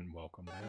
and welcome back.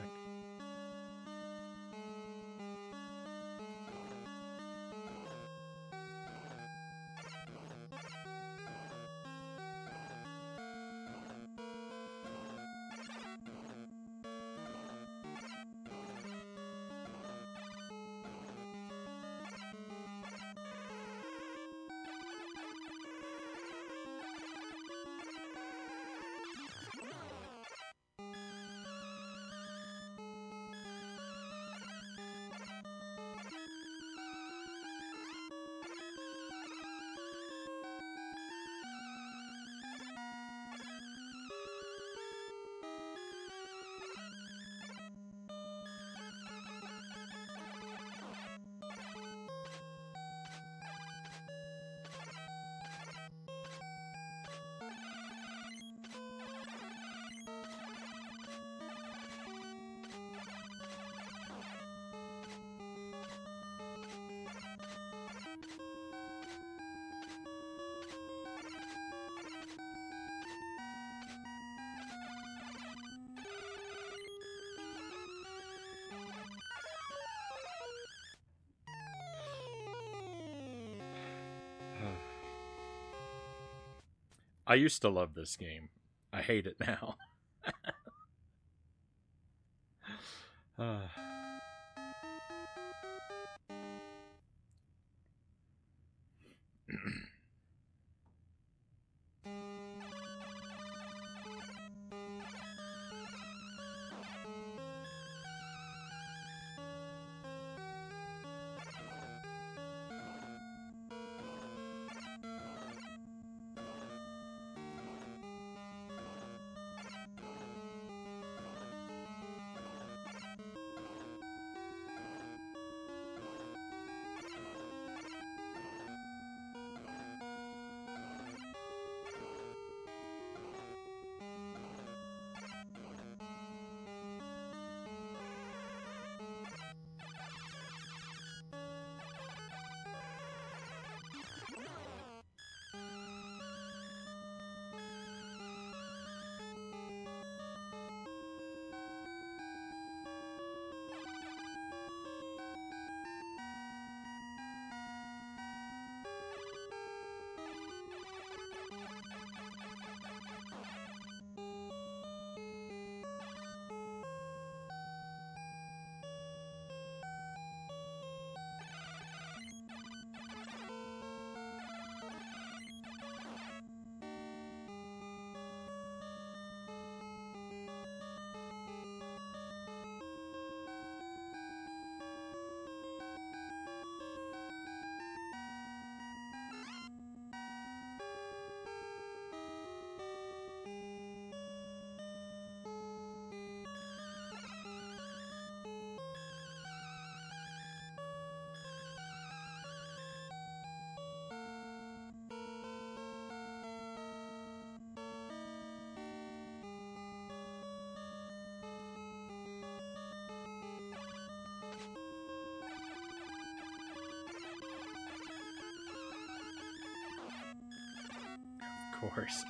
I used to love this game. I hate it now. uh.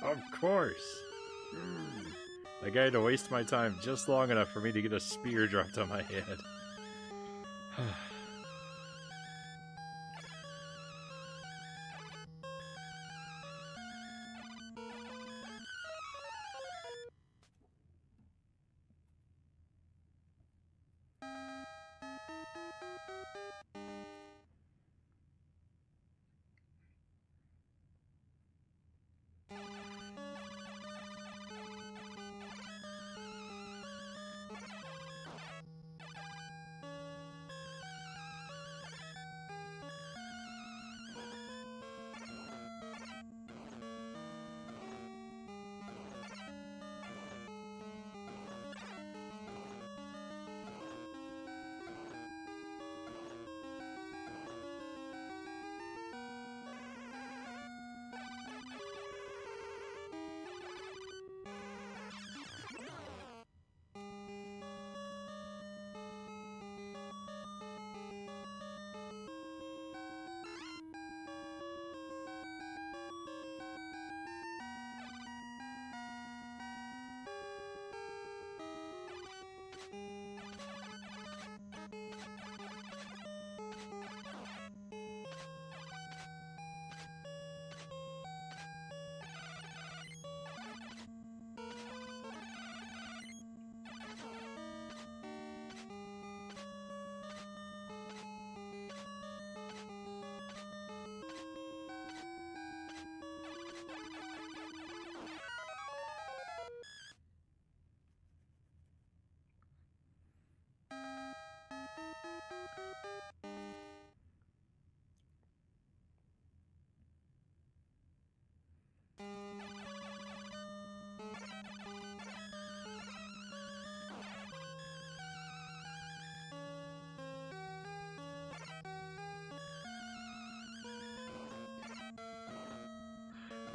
Of course. Like I had to waste my time just long enough for me to get a spear dropped on my head.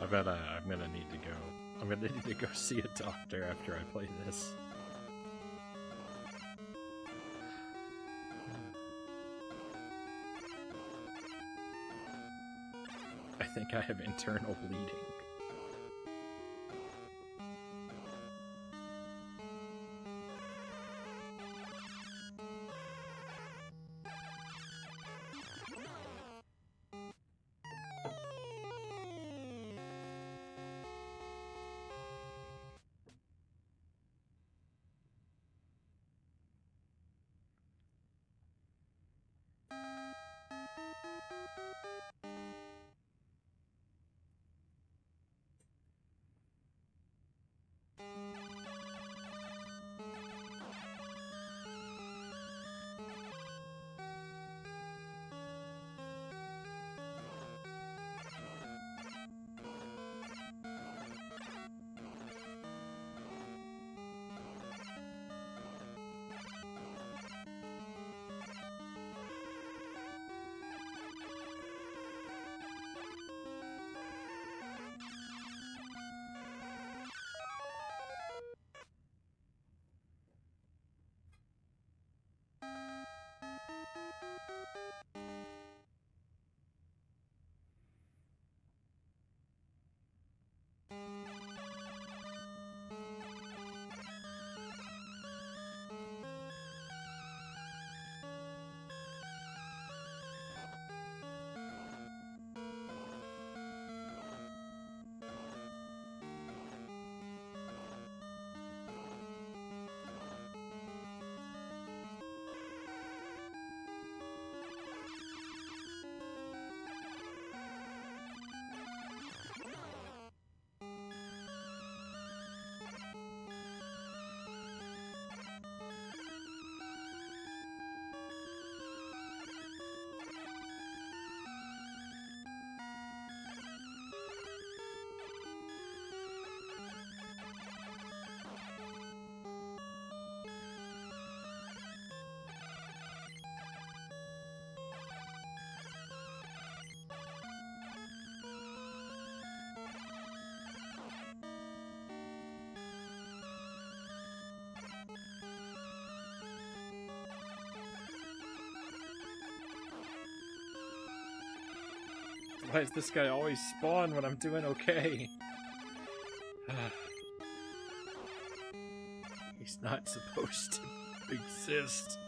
bet I'm gonna need to go. I'm gonna need to go see a doctor after I play this. I think I have internal bleeding. Why does this guy always spawn when I'm doing okay? He's not supposed to exist.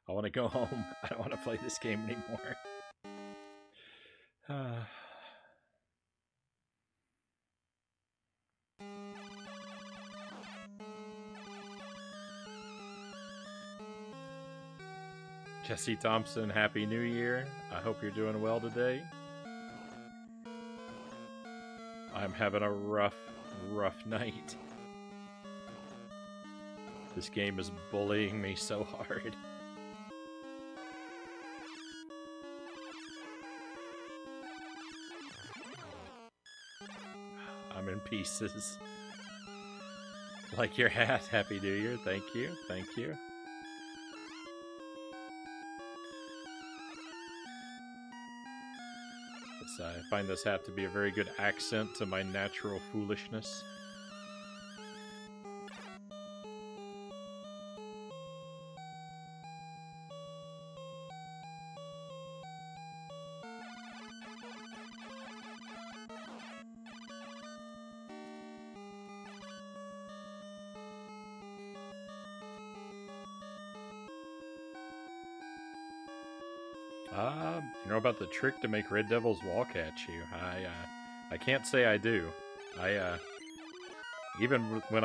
I want to go home. I don't want to play this game anymore. Jesse Thompson, Happy New Year. I hope you're doing well today. I'm having a rough night. This game is bullying me so hard. I'm in pieces. Like your hat. Happy New Year. Thank you. Thank you. I find this hat to be a very good accent to my natural foolishness. You know about the trick to make red devils walk at you? I can't say I do. Even when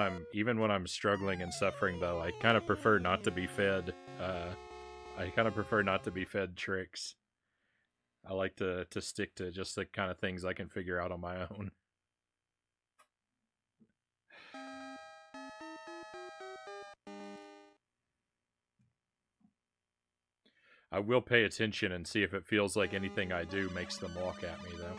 I'm struggling and suffering, though, I kind of prefer not to be fed. I kind of prefer not to be fed tricks. I like to stick to just the kind of things I can figure out on my own. I will pay attention and see if it feels like anything I do makes them walk at me, though.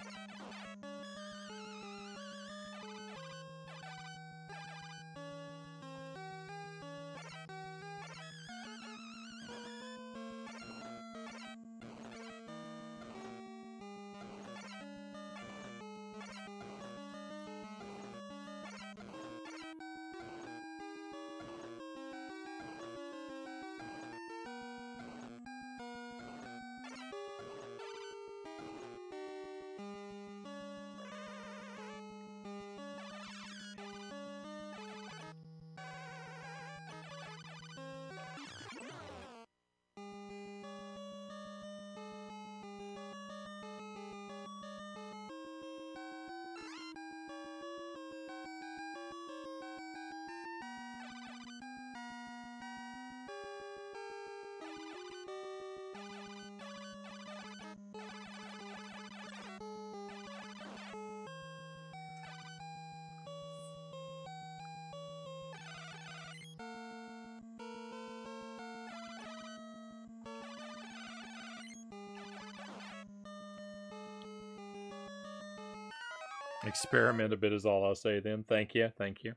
Experiment a bit is all I'll say then. Thank you. Thank you.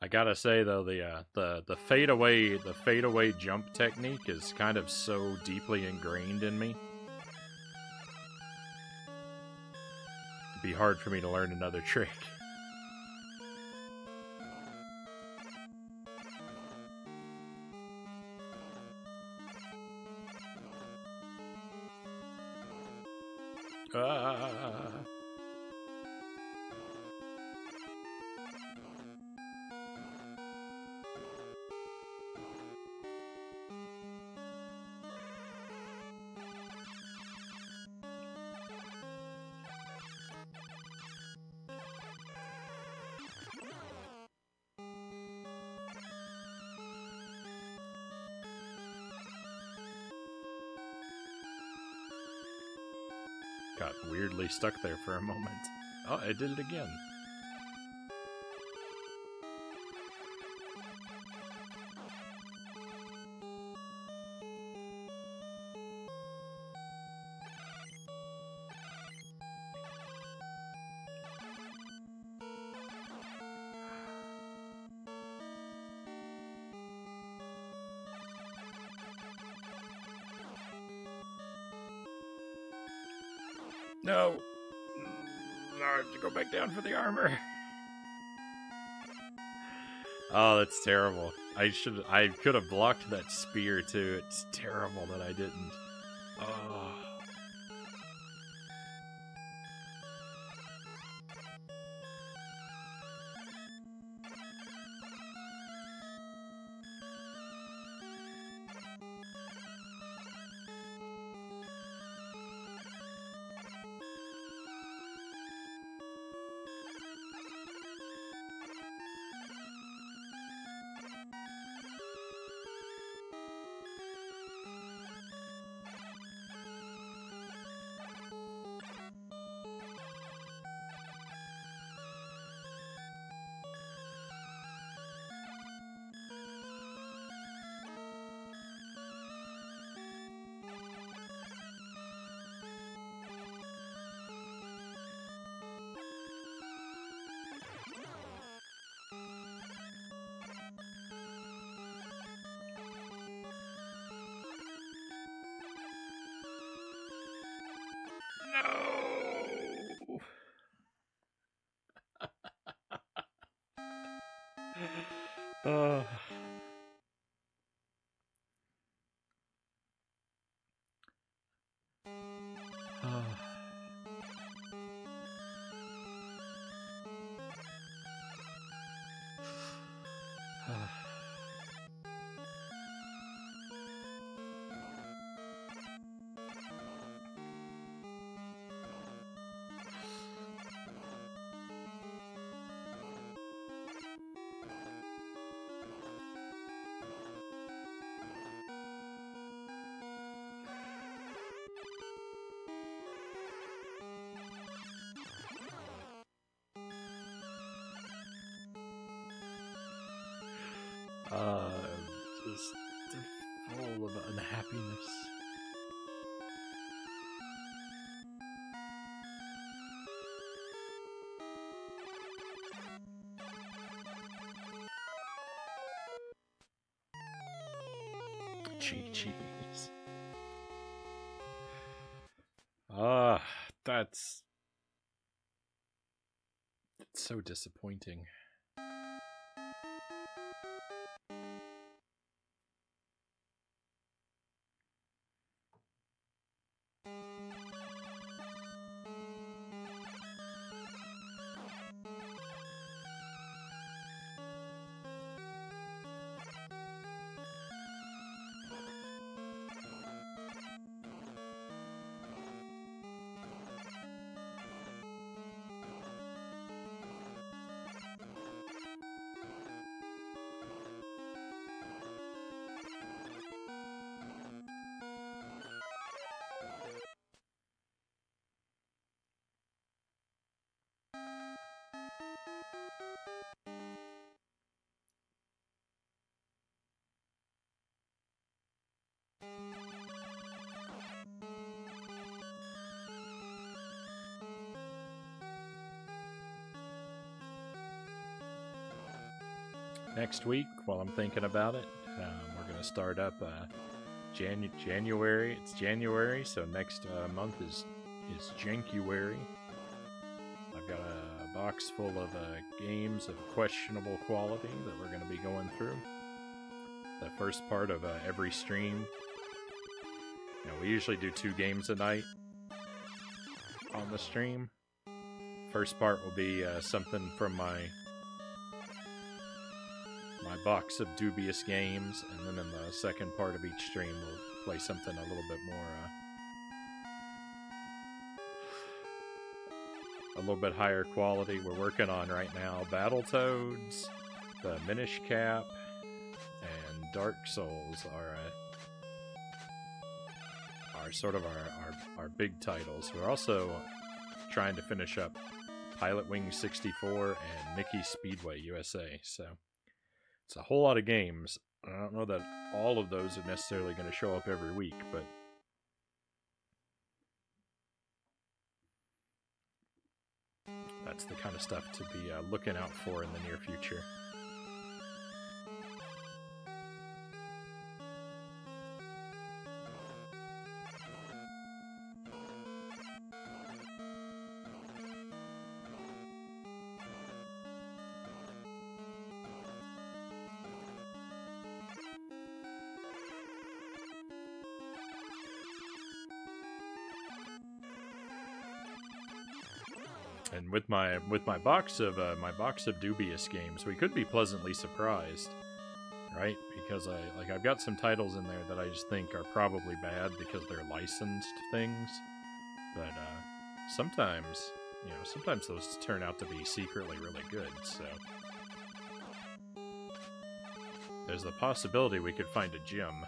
I gotta say though, the fade away jump technique is kind of so deeply ingrained in me. It'd be hard for me to learn another trick. Got weirdly stuck there for a moment. Oh, I did it again. No! Now I have to go back down for the armor. Oh, that's terrible. I could have blocked that spear too. It's terrible that I didn't. Oh. No! Just full of unhappiness. GG's. That's so disappointing. Next week, while I'm thinking about it, we're going to start up January. It's January, so next month is Jankuary. I've got a box full of games of questionable quality that we're going to be going through. The first part of every stream. You know, we usually do 2 games a night on the stream. First part will be something from my box of dubious games, and then in the second part of each stream we'll play something a little bit more a little bit higher quality. We're working on right now Battletoads, the Minish Cap, and Dark Souls are sort of our big titles. We're also trying to finish up Pilotwings 64 and Mickey Speedway USA, so it's a whole lot of games. I don't know that all of those are necessarily going to show up every week, but that's the kind of stuff to be looking out for in the near future. And with my box of dubious games, we could be pleasantly surprised, right? Because I've got some titles in there that I just think are probably bad because they're licensed things, but sometimes those turn out to be secretly really good. So there's the possibility we could find a gem.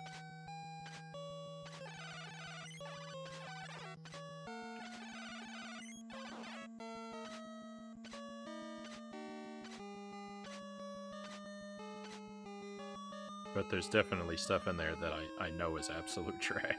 But there's definitely stuff in there that I know is absolute trash.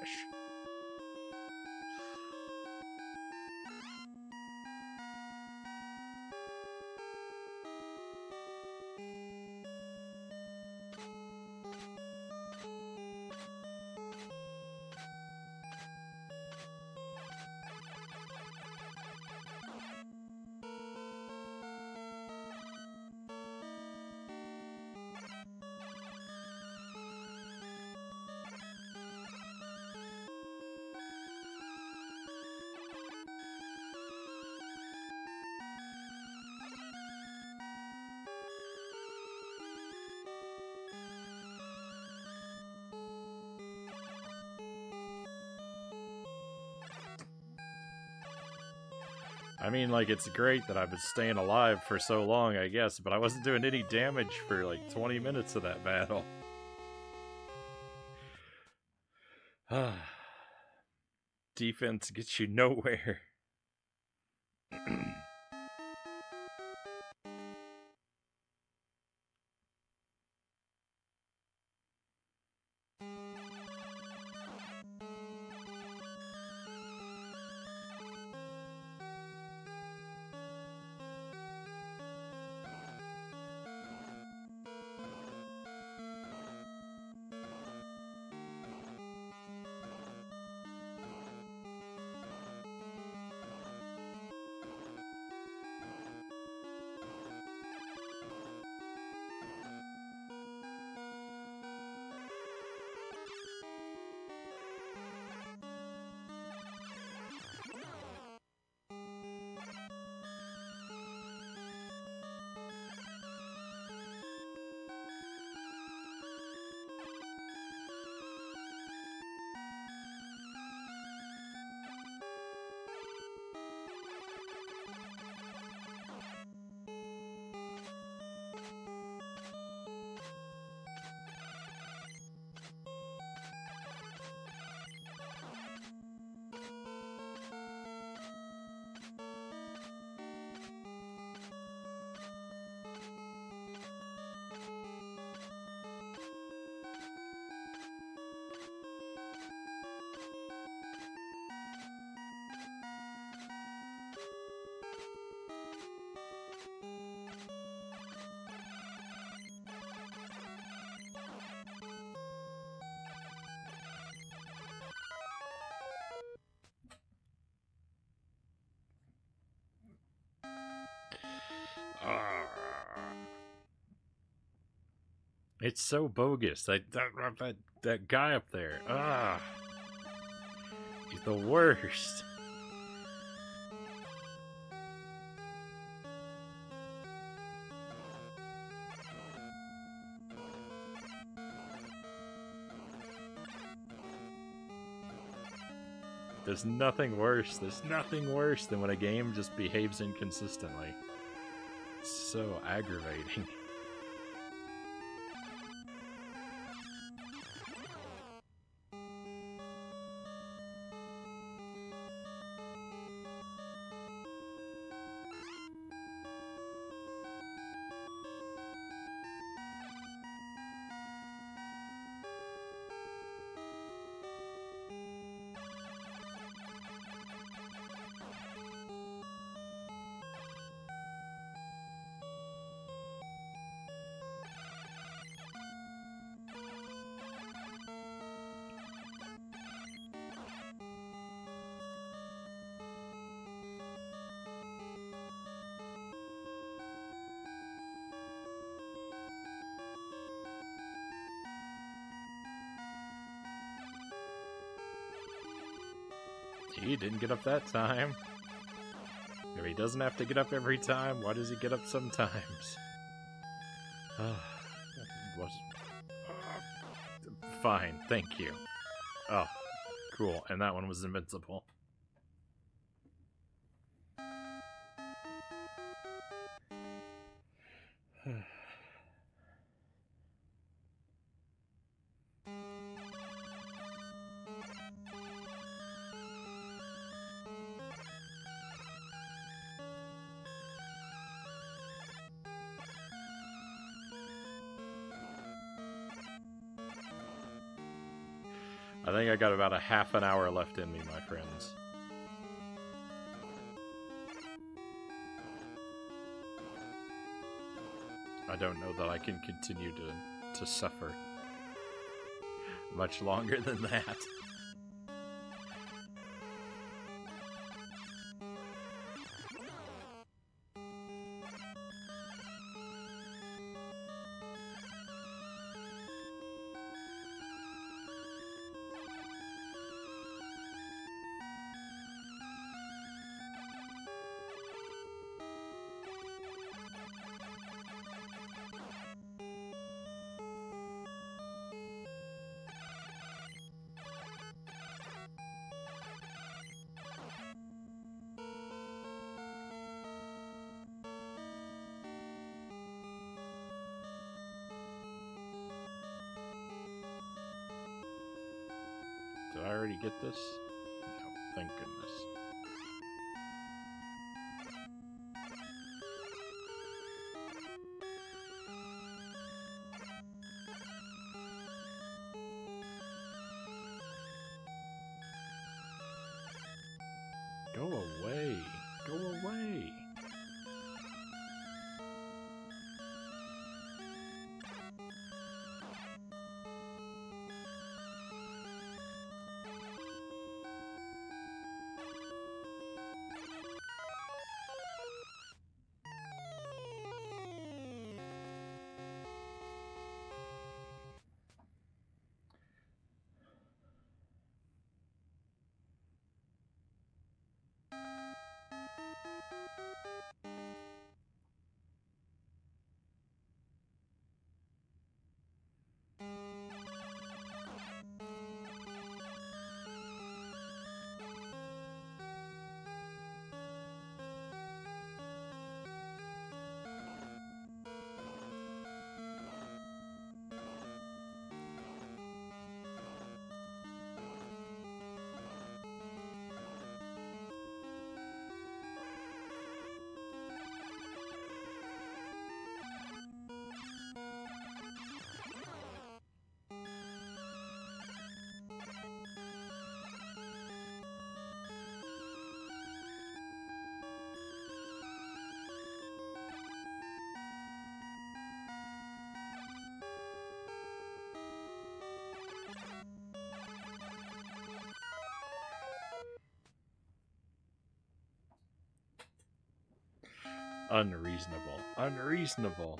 I mean, like, it's great that I've been staying alive for so long, I guess, but I wasn't doing any damage for, like, 20 minutes of that battle. Defense gets you nowhere. Ah. It's so bogus. That guy up there. Ah. He's the worst. There's nothing worse. There's nothing worse than when a game just behaves inconsistently. It's so aggravating. He didn't get up that time. If he doesn't have to get up every time, why does he get up sometimes? Fine, thank you. Oh, cool. And that one was invincible. I think I got about a half an hour left in me, my friends. I don't know that I can continue to suffer much longer than that. Did I already get this? No, thank goodness. Go away. Go away. Unreasonable. Unreasonable.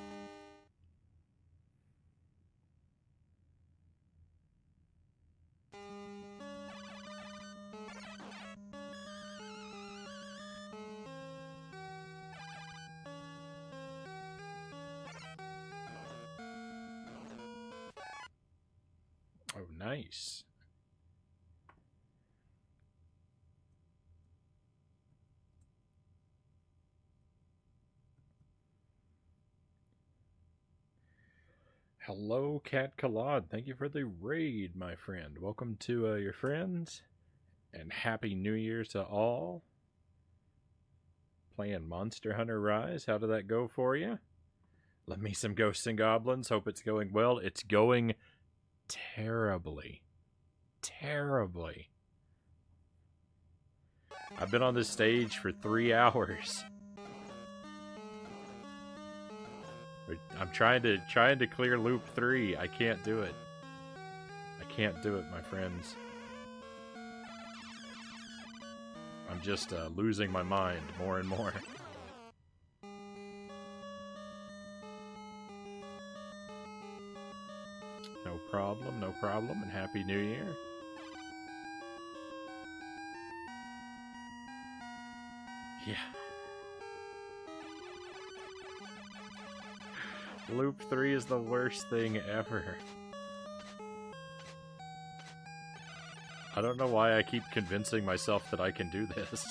Oh, nice. Hello, Cat Kalad. Thank you for the raid, my friend. Welcome to your friends, and Happy New Year to all. Playing Monster Hunter Rise. How did that go for you? Let me some Ghosts and Goblins. Hope it's going well. It's going terribly. Terribly. I've been on this stage for 3 hours. I'm trying to clear loop 3. I can't do it. I can't do it, my friends. I'm just losing my mind more and more. No problem, no problem, and Happy New Year. Yeah. Loop 3 is the worst thing ever. I don't know why I keep convincing myself that I can do this.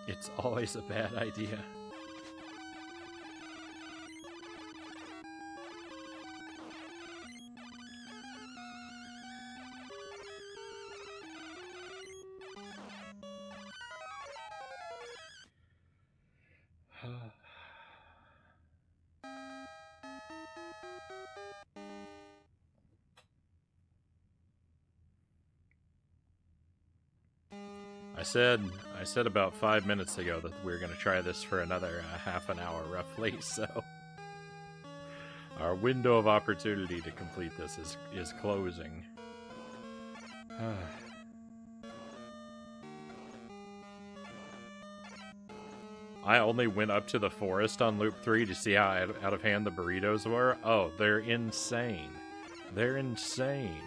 It's always a bad idea. I said about 5 minutes ago that we were going to try this for another half an hour roughly, so our window of opportunity to complete this is closing. I only went up to the forest on Loop 3 to see how out of hand the burritos were. Oh, they're insane. They're insane.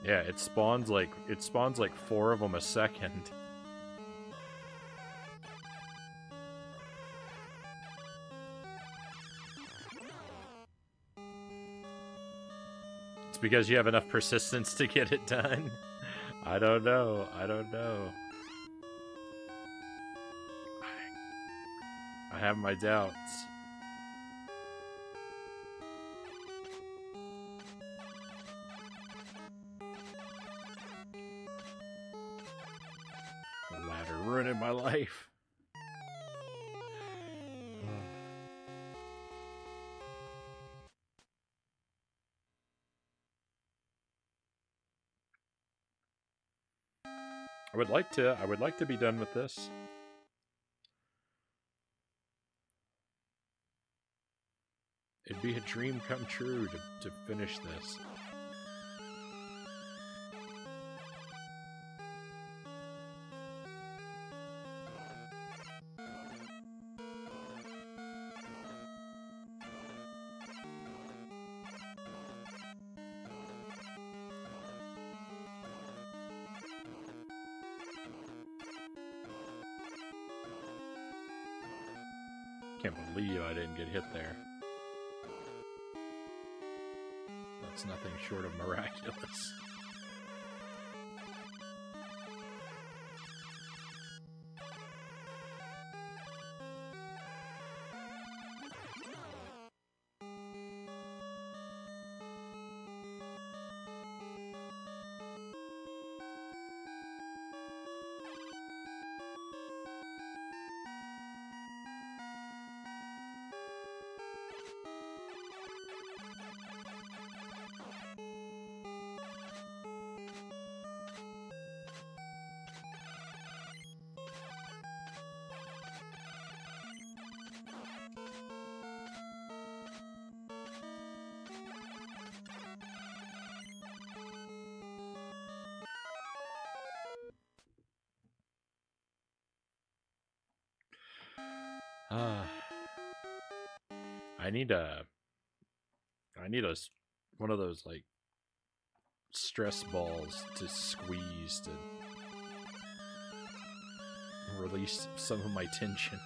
Yeah, it spawns like 4 of them a second. It's because you have enough persistence to get it done. I don't know. I don't know. I have my doubts. Ruining my life. I would like to be done with this. It'd be a dream come true to finish this. Can't believe I didn't get hit there. That's nothing short of miraculous. need a one of those like stress balls to squeeze to release some of my tension.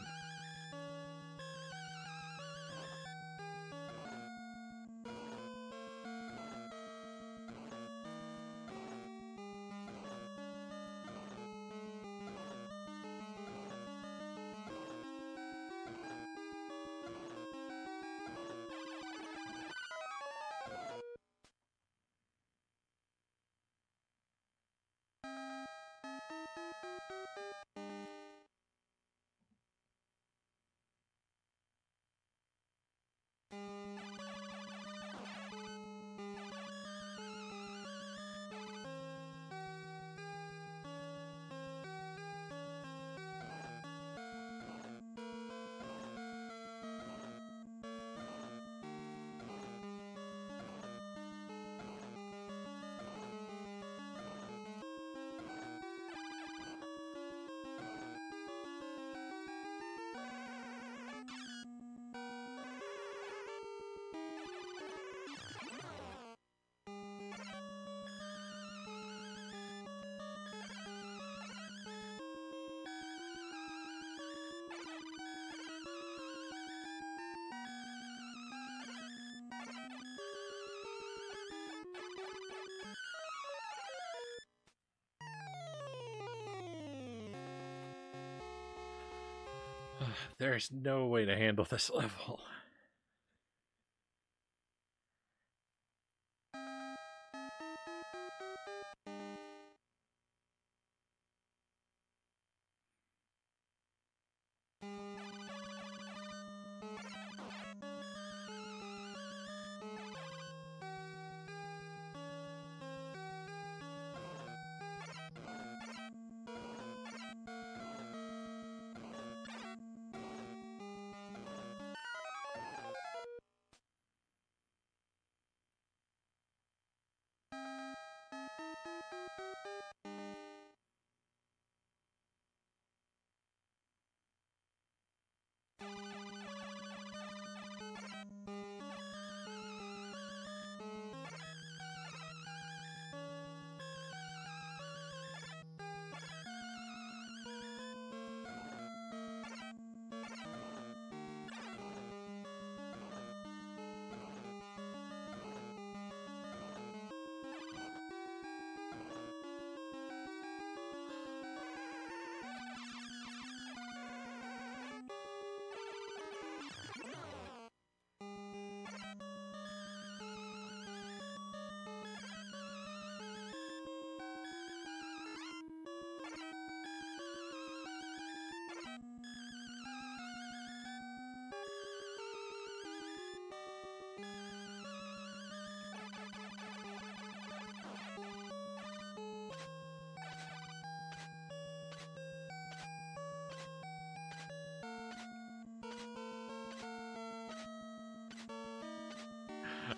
There's no way to handle this level.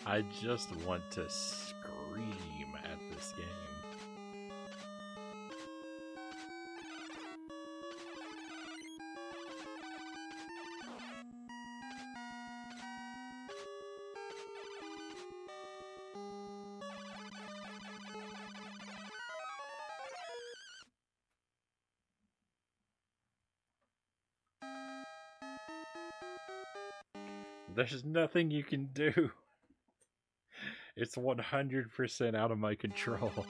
I just want to scream at this game. There's nothing you can do. It's 100% out of my control.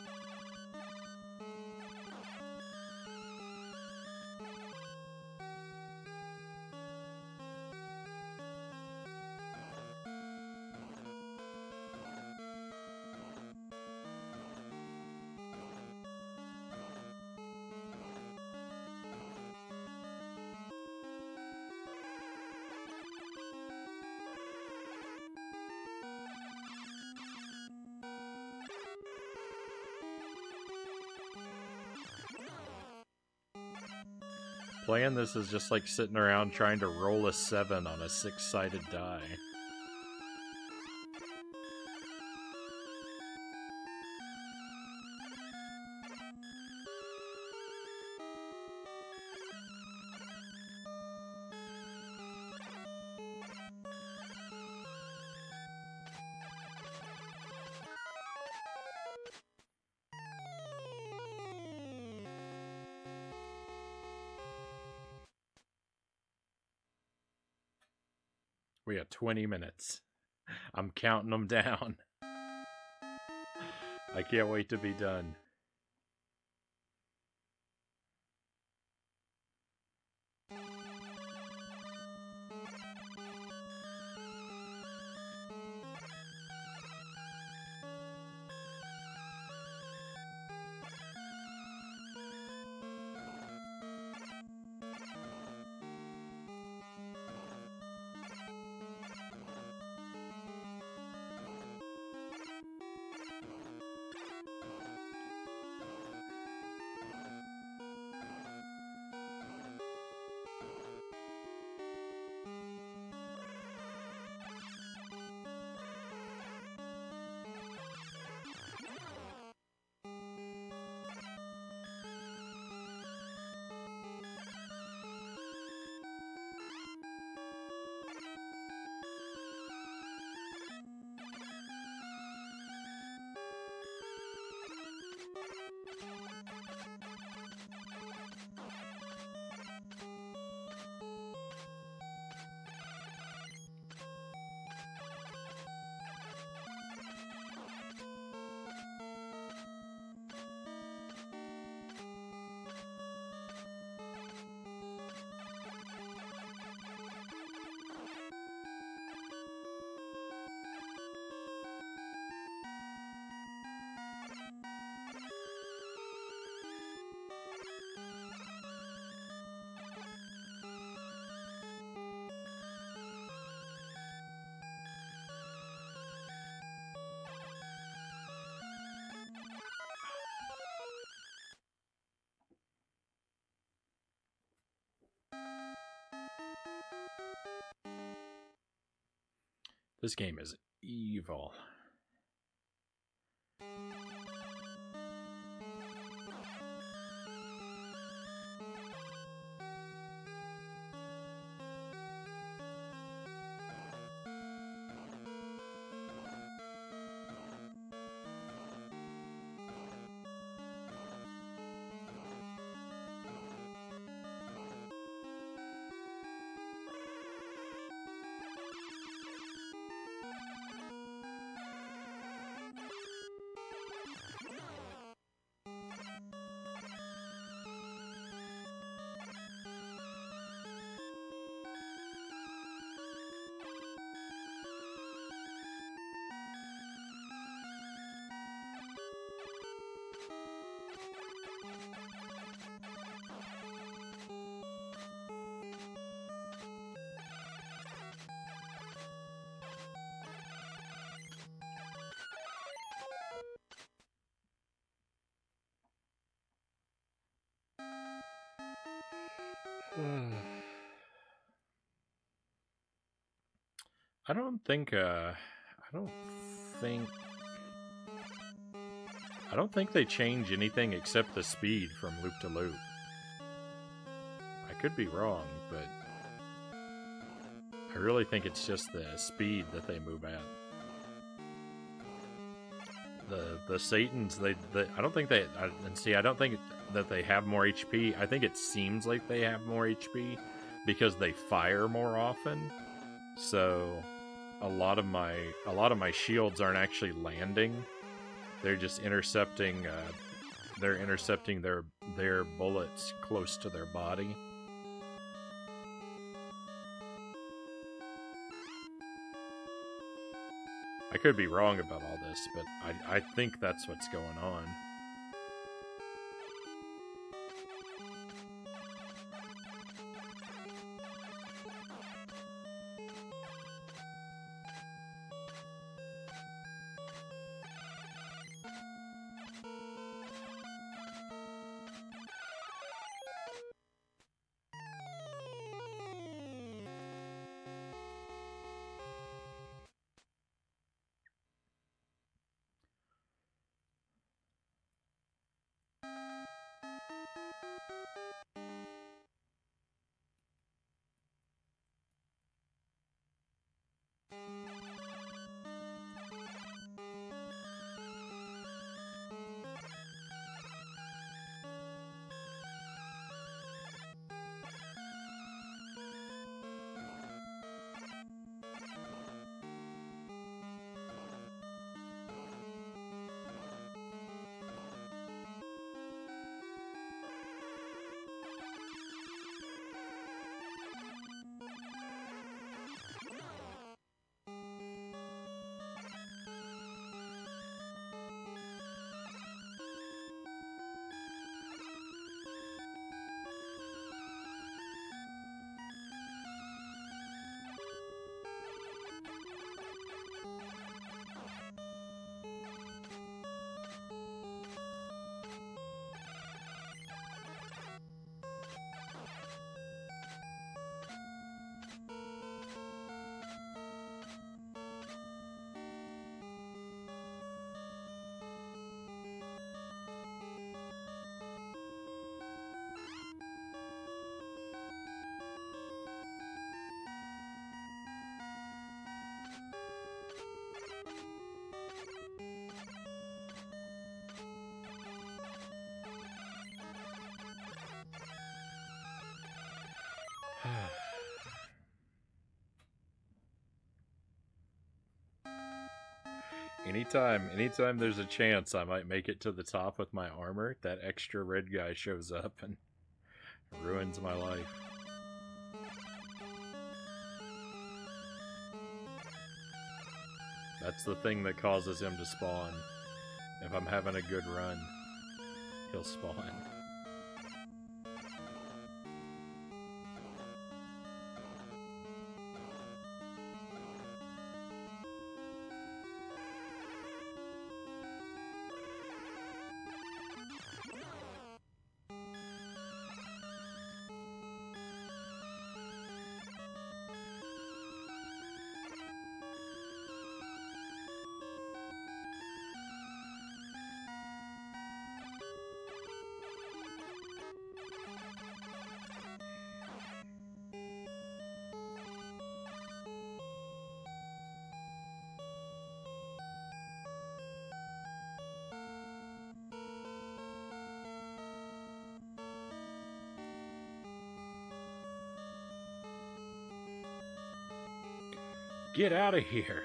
Playing this is just like sitting around trying to roll a 7 on a 6-sided die. We have 20 minutes. I'm counting them down. I can't wait to be done. This game is evil. I don't think they change anything except the speed from loop to loop. I could be wrong, but I really think it's just the speed that they move at. The Satans, I don't think I don't think that they have more HP. I think it seems like they have more HP because they fire more often. So a lot of my shields aren't actually landing. They're just intercepting their bullets close to their body. I could be wrong about all this, but I think that's what's going on. Anytime there's a chance I might make it to the top with my armor, that extra red guy shows up and ruins my life. That's the thing that causes him to spawn. If I'm having a good run, he'll spawn. Get out of here.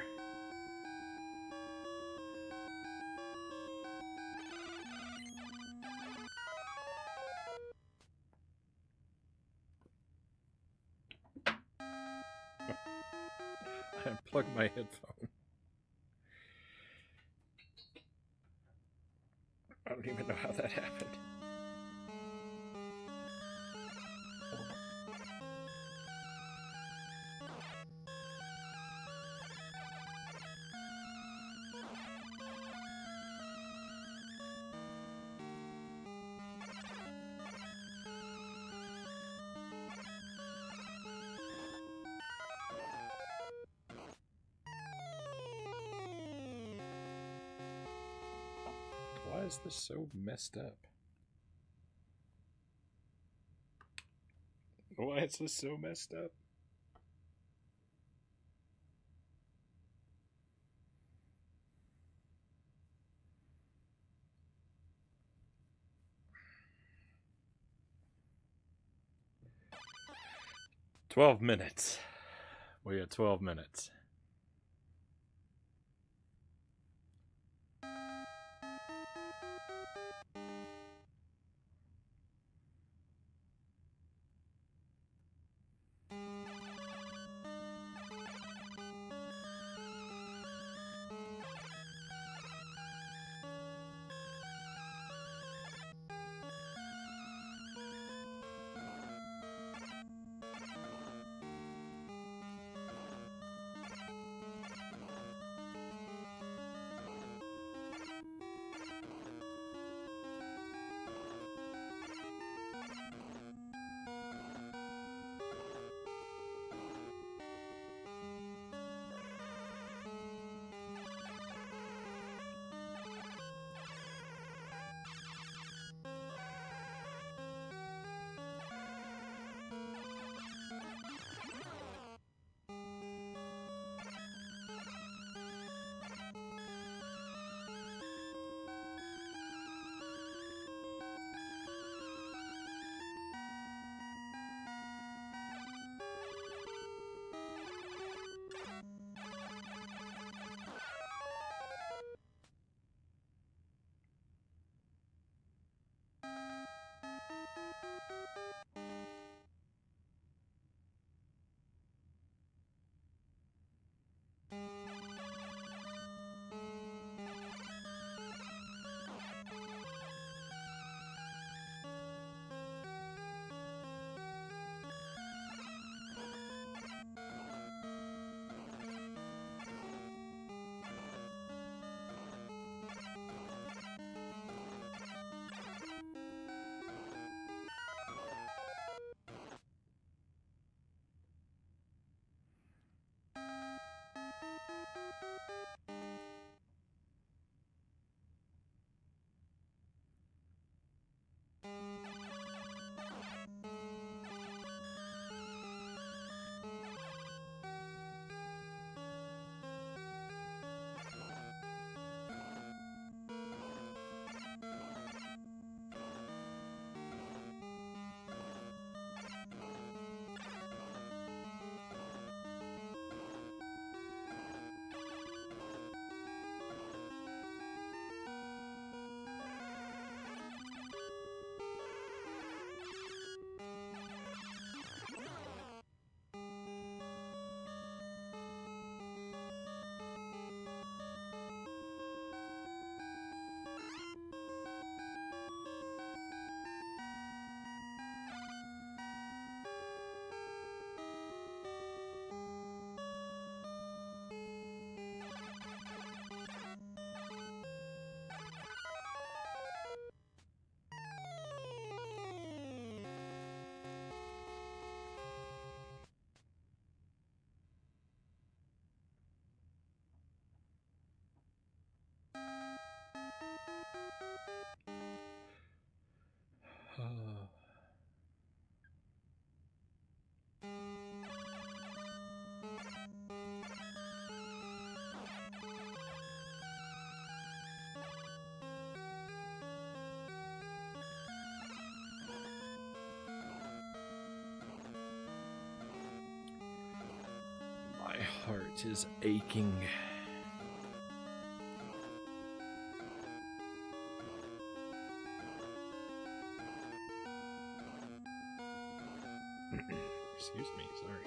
I unplugged my headphone. I don't even know how that happened. Why is this so messed up? Why is this so messed up? $12 minutes. We got 12 minutes. My heart is aching. Excuse me, sorry.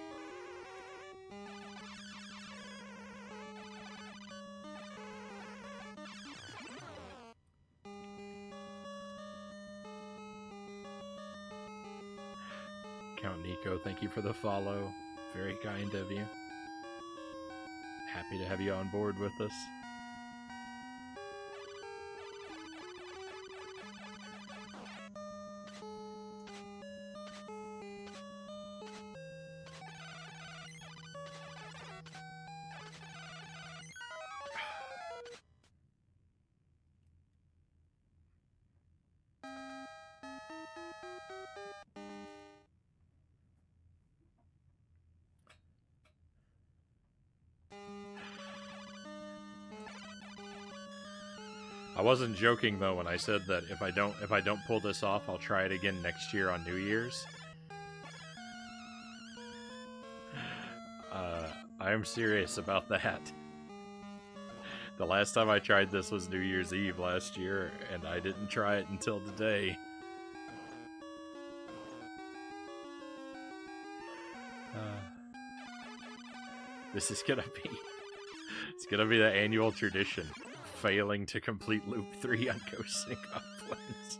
Count Nico, thank you for the follow. Very kind of you. Happy to have you on board with us. I wasn't joking though when I said that if I don't pull this off, I'll try it again next year on New Year's. I am serious about that. The last time I tried this was New Year's Eve last year, and I didn't try it until today. This is gonna be... It's gonna be the annual tradition. Failing to complete Loop 3 on Coasting Uplands.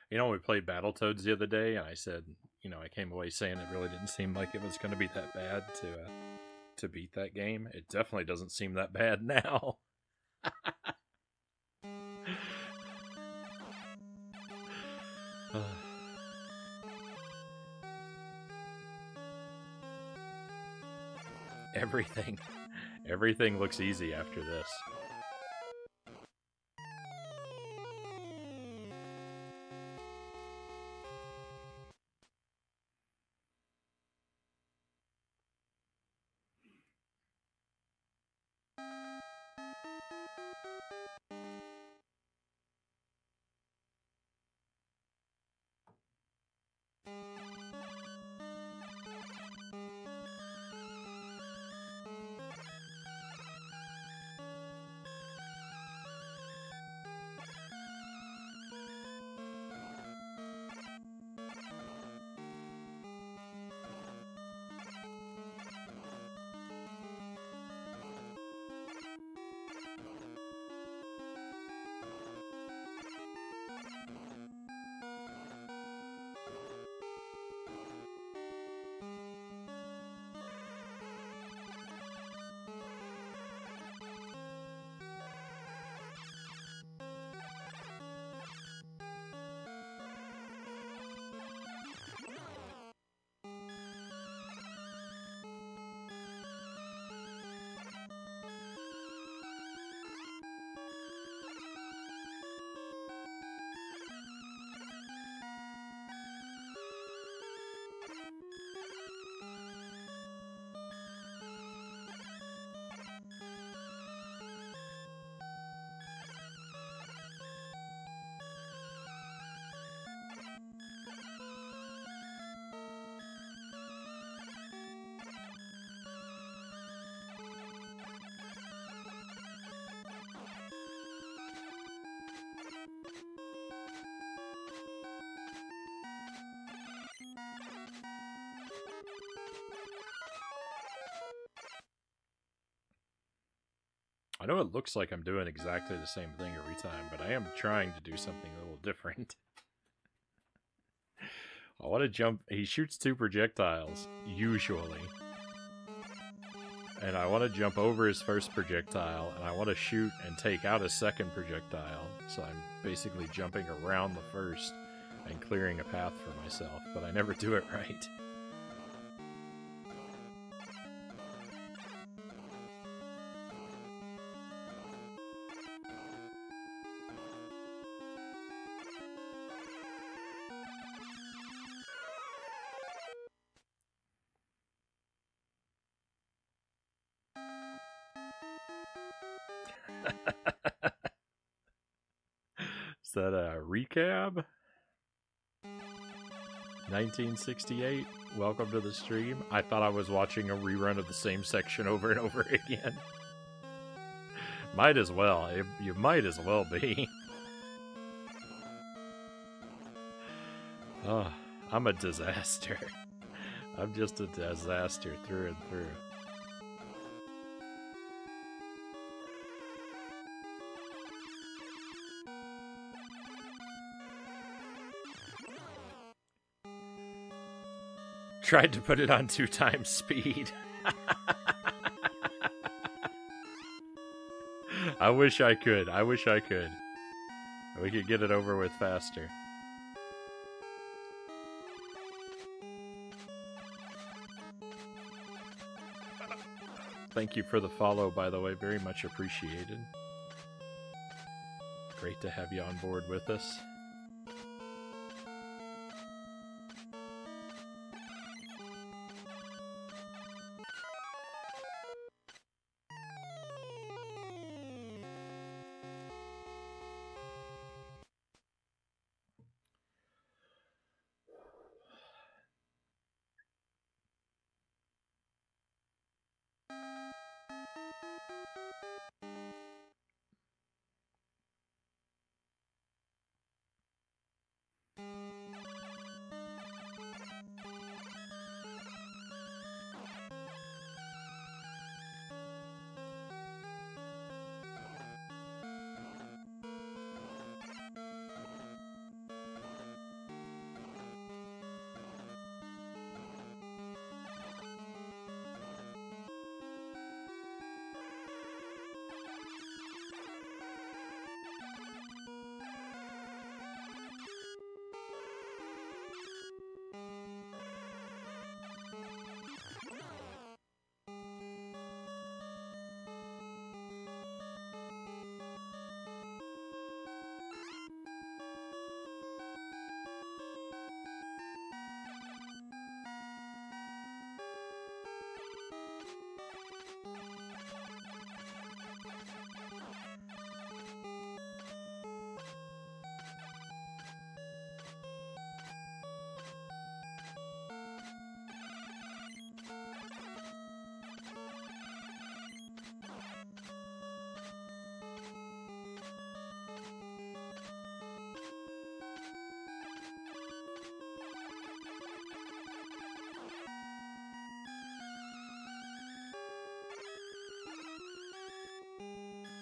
You know, we played Battletoads the other day, and I said, you know, I came away saying it really didn't seem like it was going to be that bad to beat that game. It definitely doesn't seem that bad now. Everything looks easy after this. I know it looks like I'm doing exactly the same thing every time, but I am trying to do something a little different. I want to jump. He shoots 2 projectiles, usually. And I want to jump over his first projectile, and I want to shoot and take out a second projectile. So I'm basically jumping around the first and clearing a path for myself, but I never do it right. Is that a recap? 1968. Welcome to the stream. I thought I was watching a rerun of the same section over and over again. Might as well. You might as well be. Oh, I'm a disaster. I'm just a disaster through and through. Tried to put it on 2 times speed. I wish I could. I wish I could. We could get it over with faster. Thank you for the follow, by the way. Very much appreciated. Great to have you on board with us.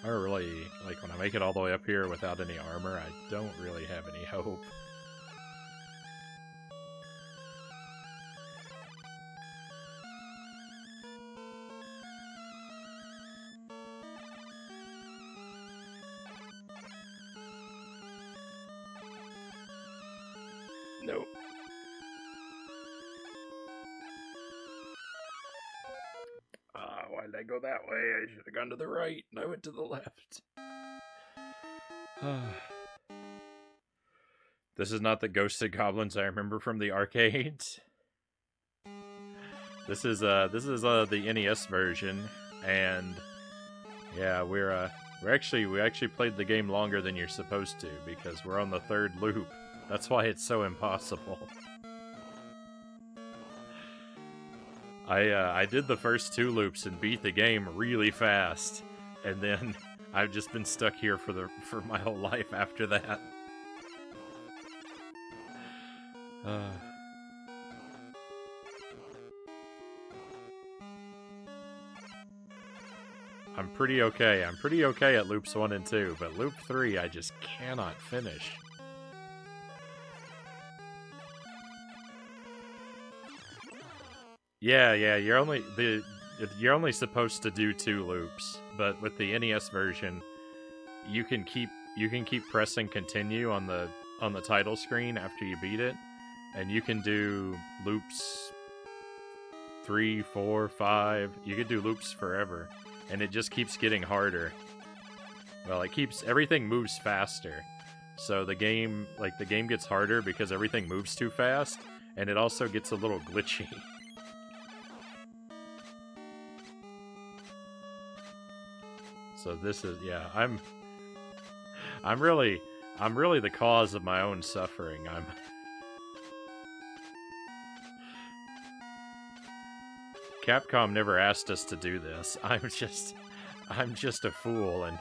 I really, like, when I make it all the way up here without any armor, I don't really have any hope. Nope. Why did I go that way? I should have gone to the right, and I went to the left. This is not the Ghosted Goblins I remember from the arcades. This is the NES version, and yeah, we actually played the game longer than you're supposed to because we're on the 3rd loop. That's why it's so impossible. I did the first 2 loops and beat the game really fast, and then I've just been stuck here for my whole life after that. I'm pretty okay. I'm pretty okay at loops 1 and 2, but loop 3 I just cannot finish. Yeah, you're only supposed to do 2 loops, but with the NES version, you can keep pressing continue on the title screen after you beat it, and you can do loops 3, 4, 5. You could do loops forever, and it just keeps getting harder. Well, everything moves faster, so the game gets harder because everything moves too fast, and it also gets a little glitchy. So this is, yeah, I'm really the cause of my own suffering. Capcom never asked us to do this. I'm just a fool, and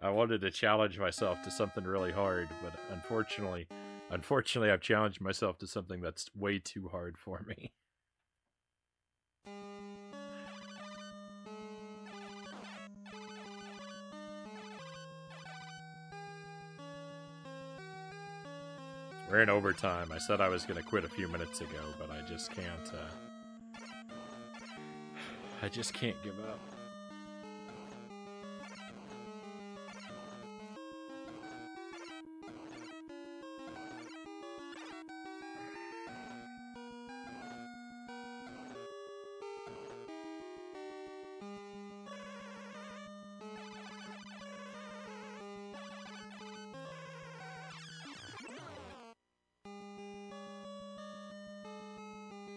I wanted to challenge myself to something really hard, but unfortunately I've challenged myself to something that's way too hard for me. We're in overtime. I said I was going to quit a few minutes ago, but I just can't give up.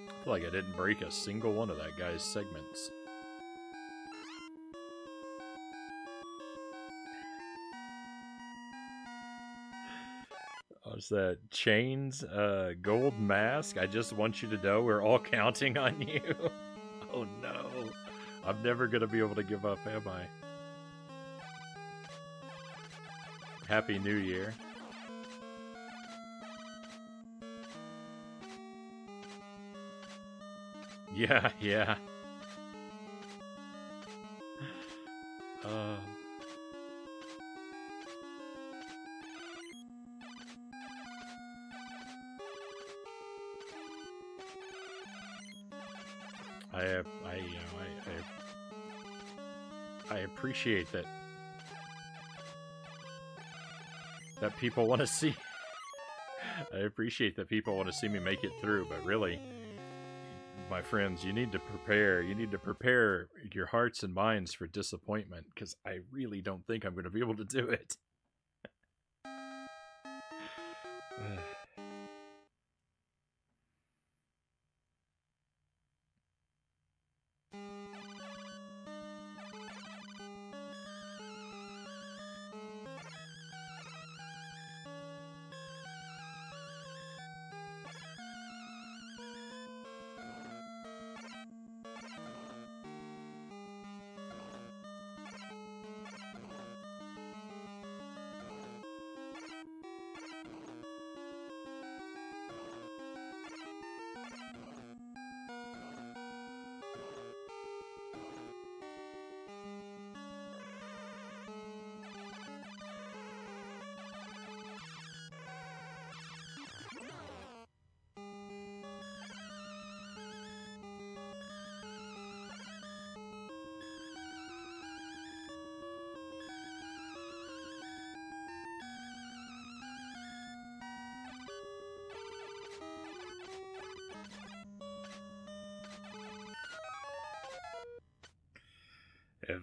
I feel like I didn't break a single one of that guy's segments. What's that? Chains, gold mask? I just want you to know we're all counting on you. Oh no. I'm never gonna be able to give up, am I? Happy New Year. Yeah. I appreciate that people want to see. I appreciate that people want to see me make it through, but really, my friends, you need to prepare. You need to prepare your hearts and minds for disappointment, because I really don't think I'm going to be able to do it.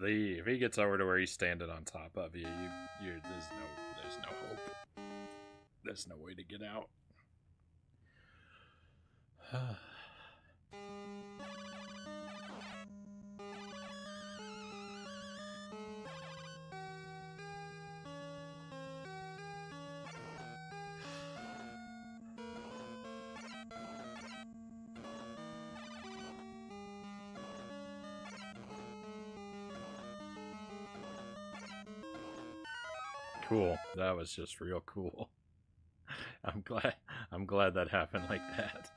If he gets over to where he's standing on top of you, there's no hope. There's no way to get out. Cool. That was just real cool. I'm glad that happened like that.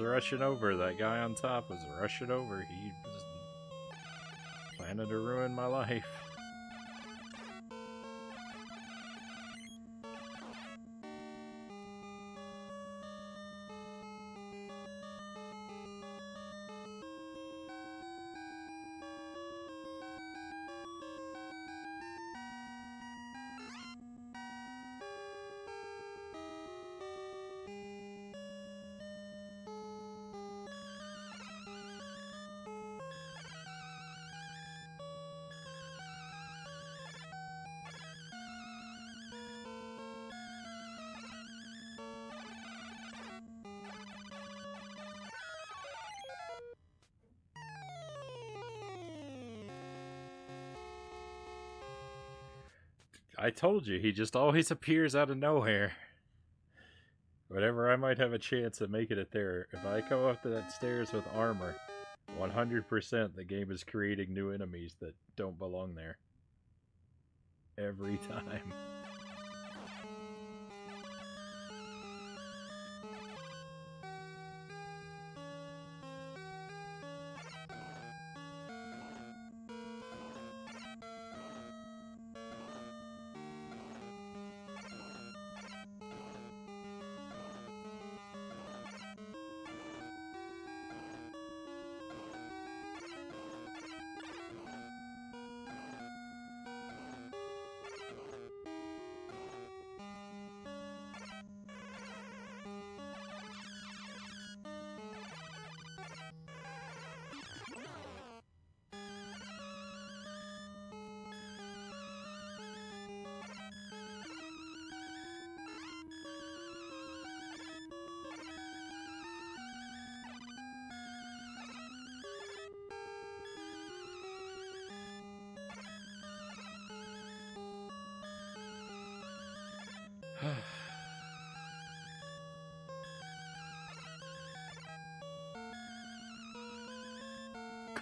rushing over. That guy on top was rushing over. He was planning to ruin my life. I told you, he just always appears out of nowhere. Whenever I might have a chance of making it there, if I come up to that stairs with armor, 100% the game is creating new enemies that don't belong there. Every time.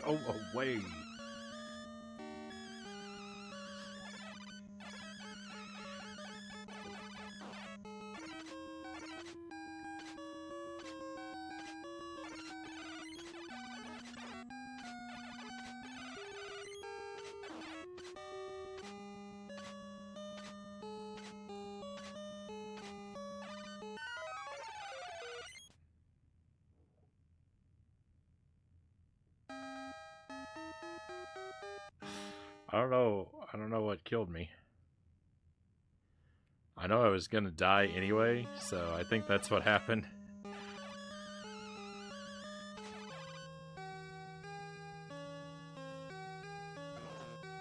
Go away. I don't know what killed me. I know I was gonna die anyway, so I think that's what happened.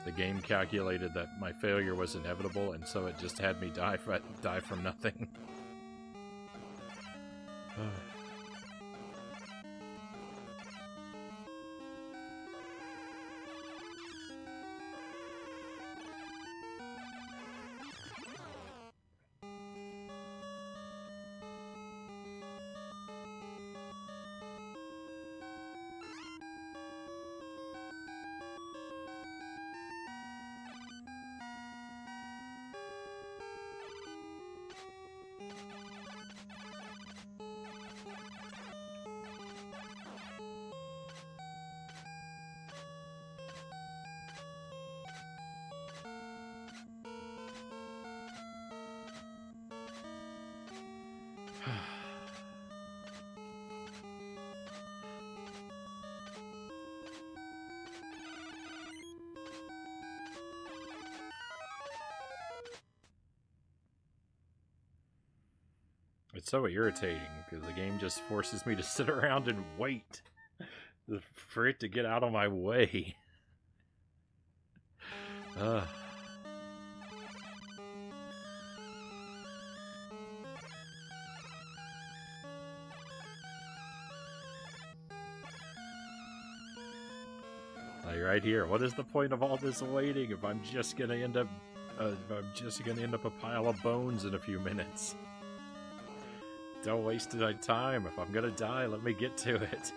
The game calculated that my failure was inevitable, and so it just had me die from nothing. It's so irritating, because the game just forces me to sit around and wait for it to get out of my way. Like right here, what is the point of all this waiting if I'm just gonna end up a pile of bones in a few minutes? Don't waste my time. If I'm gonna die, let me get to it.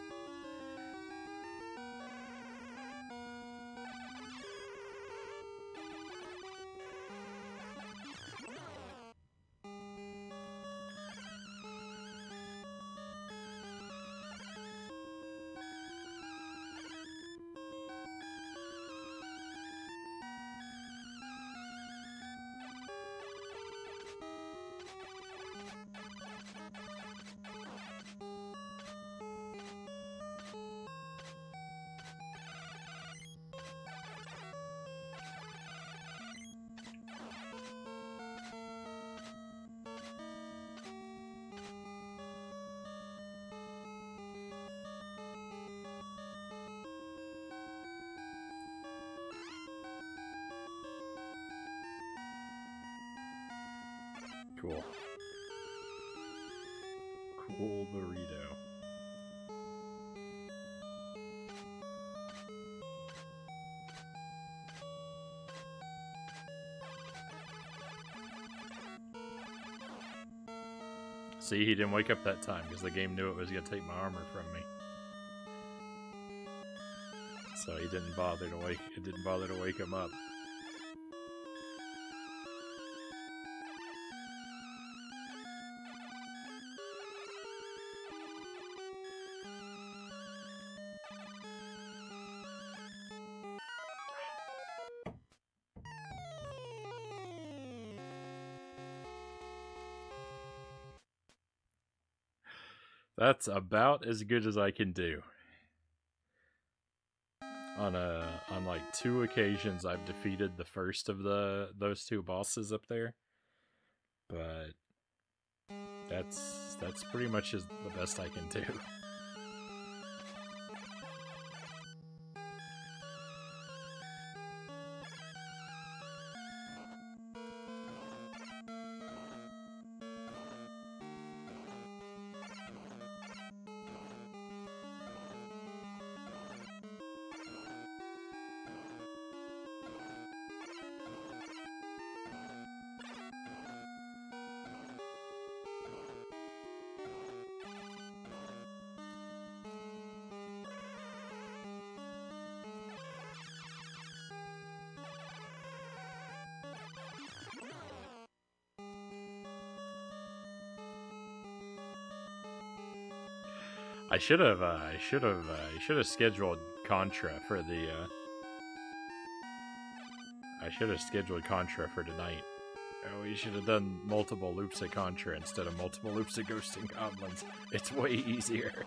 cool. Cool burrito. See, he didn't wake up that time because the game knew it was going to take my armor from me. So he didn't bother to wake. It didn't bother to wake him up. That's about as good as I can do. On like 2 occasions, I've defeated the first of those 2 bosses up there, but that's pretty much the best I can do. I should have scheduled Contra for the. I should have scheduled Contra for tonight. We should have done multiple loops of Contra instead of multiple loops of Ghosts and Goblins. It's way easier.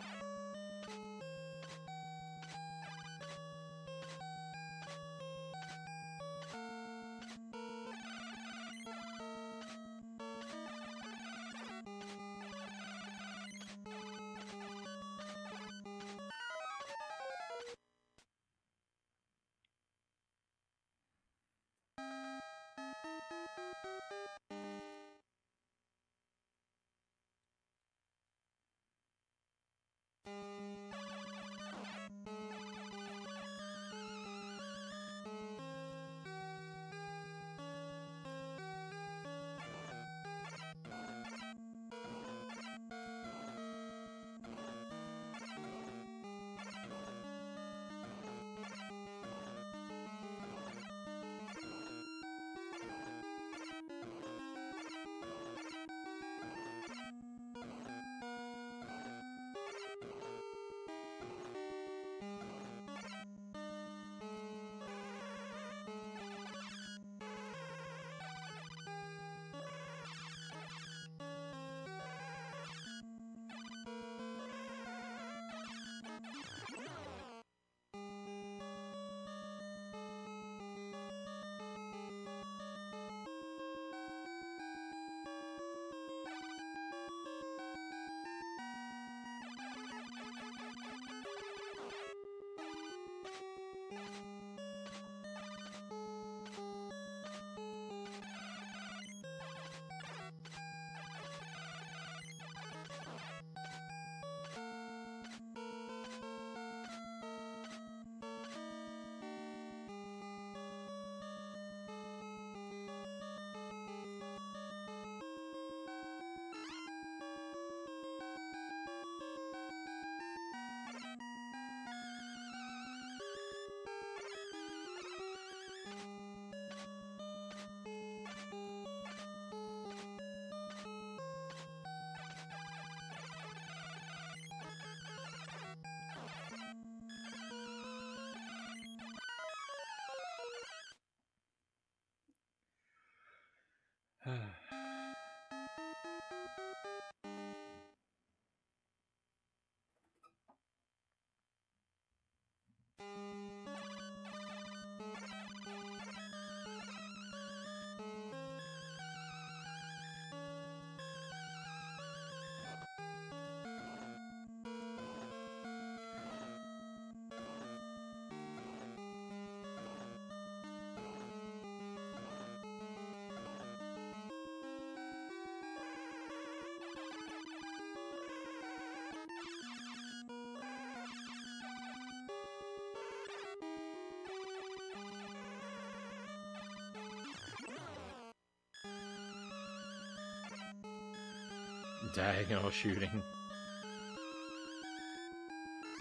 Diagonal shooting.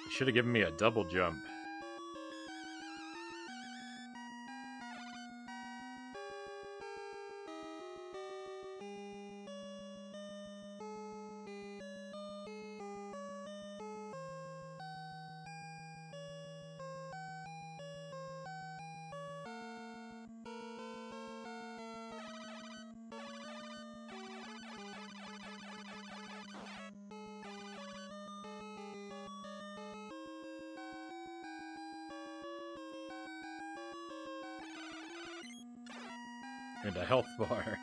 You should have given me a double jump. And a health bar.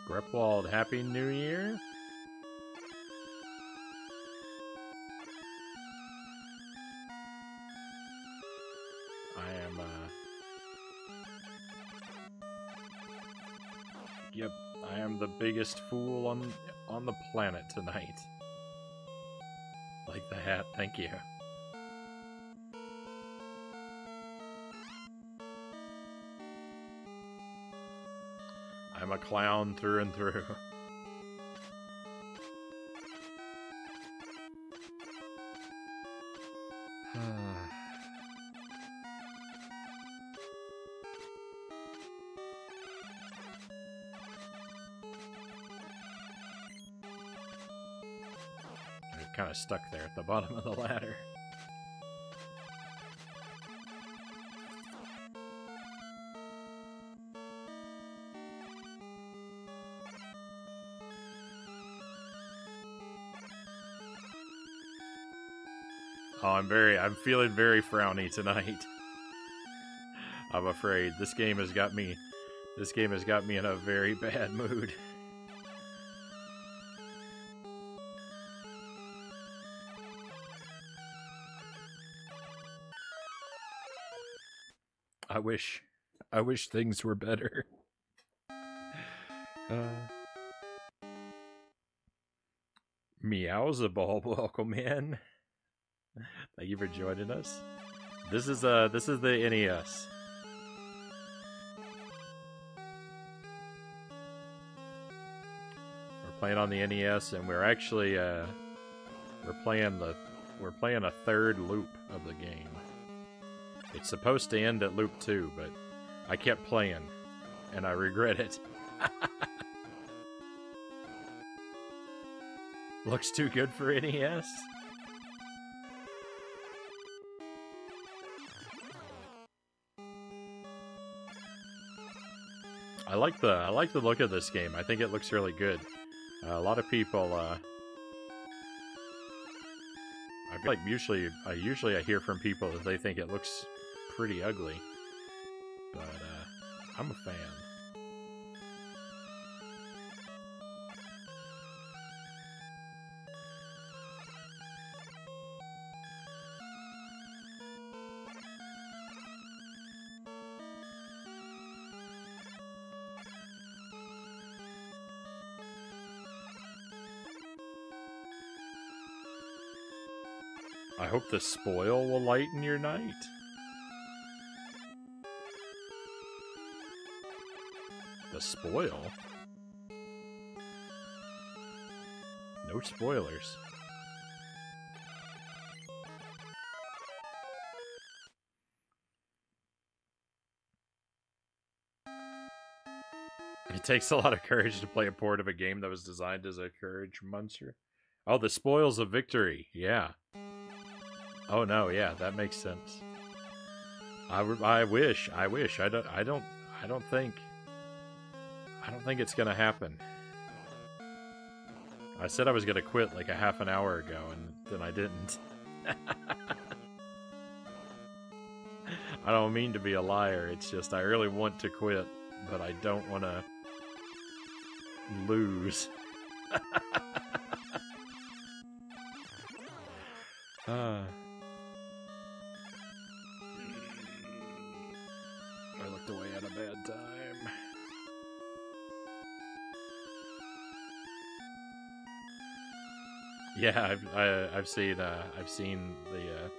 Grepwald, Happy New Year. Yep, I am the biggest fool on the planet tonight. Like the hat, thank you. I'm a clown through and through. I'm kind of stuck there at the bottom of the ladder. Oh, I'm feeling very frowny tonight. I'm afraid this game has got me in a very bad mood. I wish things were better. Meowsaball, welcome in. Thank you for joining us. This is the NES. We're playing on the NES, and we're actually we're playing a third loop of the game. It's supposed to end at loop 2, but I kept playing, and I regret it. Looks too good for NES. I like the look of this game. I think it looks really good. A lot of people, I feel like usually I hear from people that they think it looks pretty ugly, but I'm a fan. I hope the spoil will lighten your night. The spoil? No spoilers. It takes a lot of courage to play a port of a game that was designed as a courage monster. Oh, the spoils of victory. Yeah. Oh no, yeah, that makes sense. I wish. I don't think it's gonna happen. I said I was gonna quit like a half an hour ago, and then I didn't. I don't mean to be a liar. It's just I really want to quit, but I don't want to lose. I looked away at a bad time. Yeah, I've seen the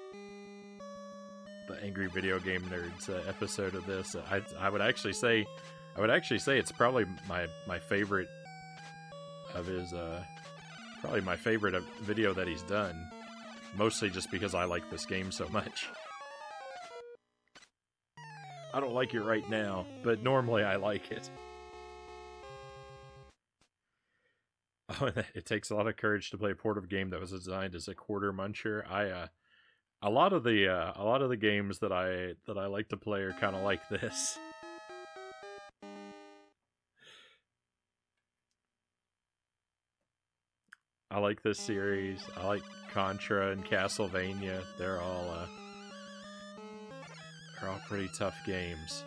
Angry Video Game Nerds episode of this. I would actually say it's probably my favorite of his probably my favorite video that he's done. Mostly just because I like this game so much. I don't like it right now, but normally I like it. Oh, it takes a lot of courage to play a portable game that was designed as a quarter muncher. A lot of the games that I like to play are kind of like this. I like this series. I like Contra and Castlevania. They're all pretty tough games.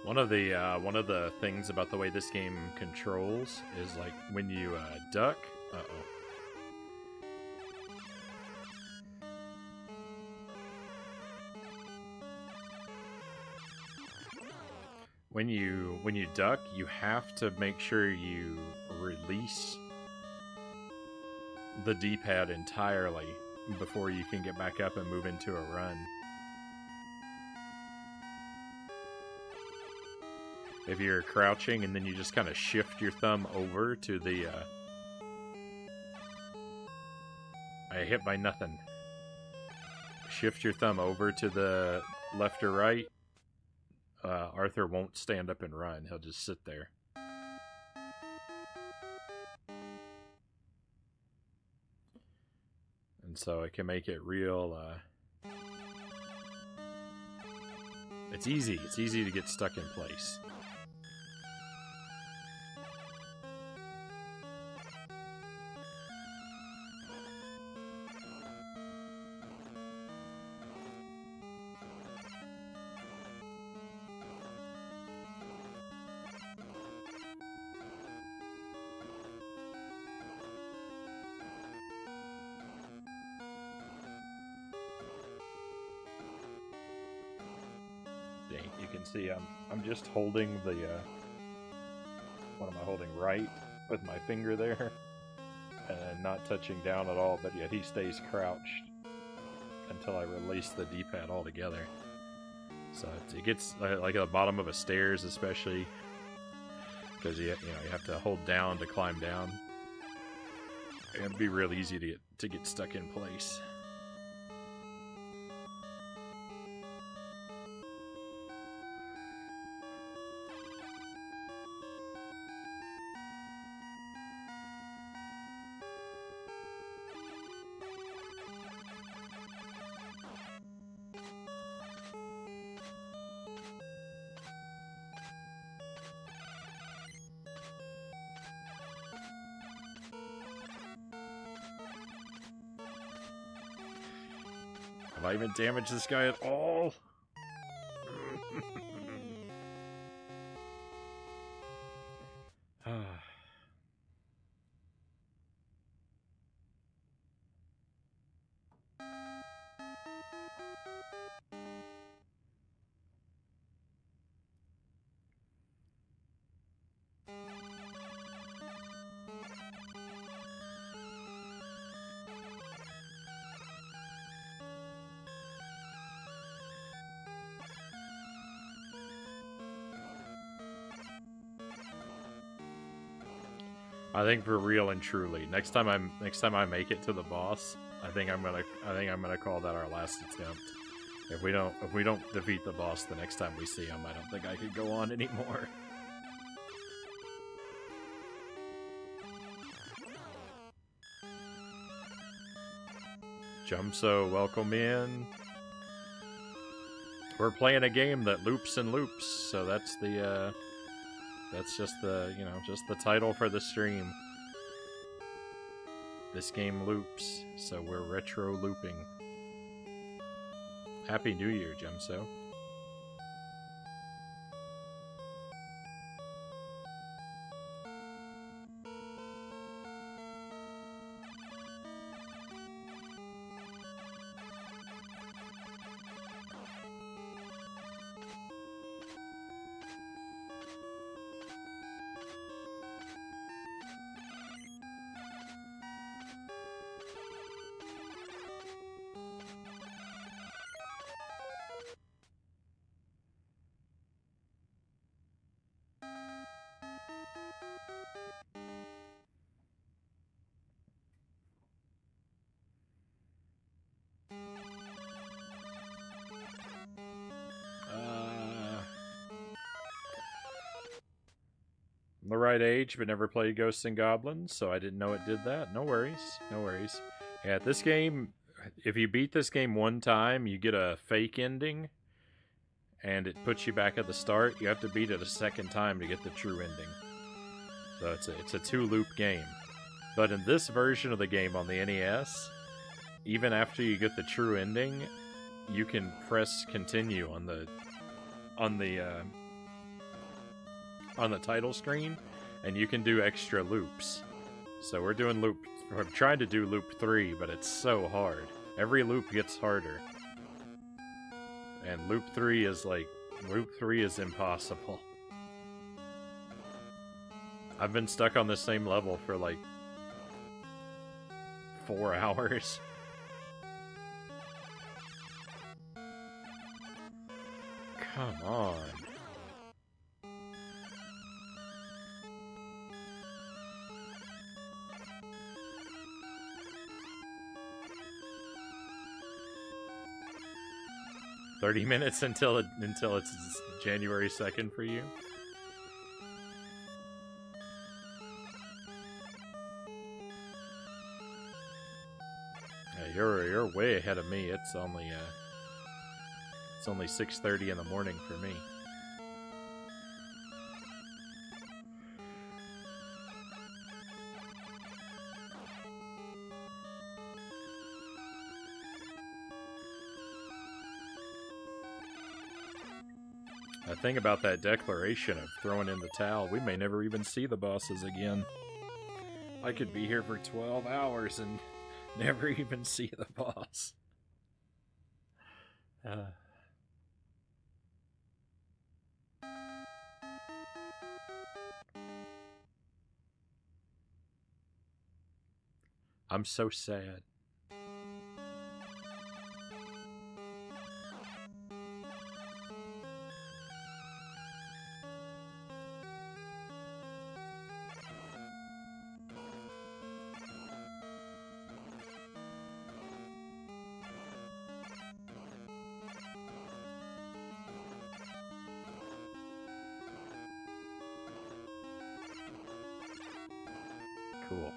One of the things about the way this game controls is like when you duck. When you duck, you have to make sure you release the D-pad entirely before you can get back up and move into a run. If you're crouching and then you just kind of shift your thumb over to the... I hit by nothing. Shift your thumb over to the left or right. Arthur won't stand up and run. He'll just sit there. And so it can make it real... It's easy. It's easy to get stuck in place. You can see I'm just holding the what am I holding, right with my finger there, and not touching down at all, but yet he stays crouched until I release the D-pad altogether. So it gets like at the bottom of a stairs, especially because you have to hold down to climb down. It'd be real easy to get stuck in place. Have I even damaged this guy at all? I think for real and truly, next time I make it to the boss, I think I'm gonna call that our last attempt. If we don't defeat the boss the next time we see him, I don't think I could go on anymore. Jumso, welcome in. We're playing a game that loops and loops, so that's the that's just the, just the title for the stream. This game loops, so we're retro looping. Happy New Year, Jumso. I'm the right age, but never played Ghosts and Goblins, so I didn't know it did that. No worries, no worries. Yeah, this game, if you beat this game one time, you get a fake ending, and it puts you back at the start. You have to beat it a second time to get the true ending. So it's a two-loop game. But in this version of the game on the NES, even after you get the true ending, you can press continue on the title screen, and you can do extra loops. So we're trying to do loop 3, but it's so hard. Every loop gets harder. And loop 3 is impossible. I've been stuck on the same level for like 4 hours. Come on. $30 minutes until it's January 2nd for you. Yeah, you're way ahead of me. It's only 6:30 in the morning for me. The thing about that declaration of throwing in the towel, we may never even see the bosses again. I could be here for 12 hours and never even see the boss. I'm so sad. Cool.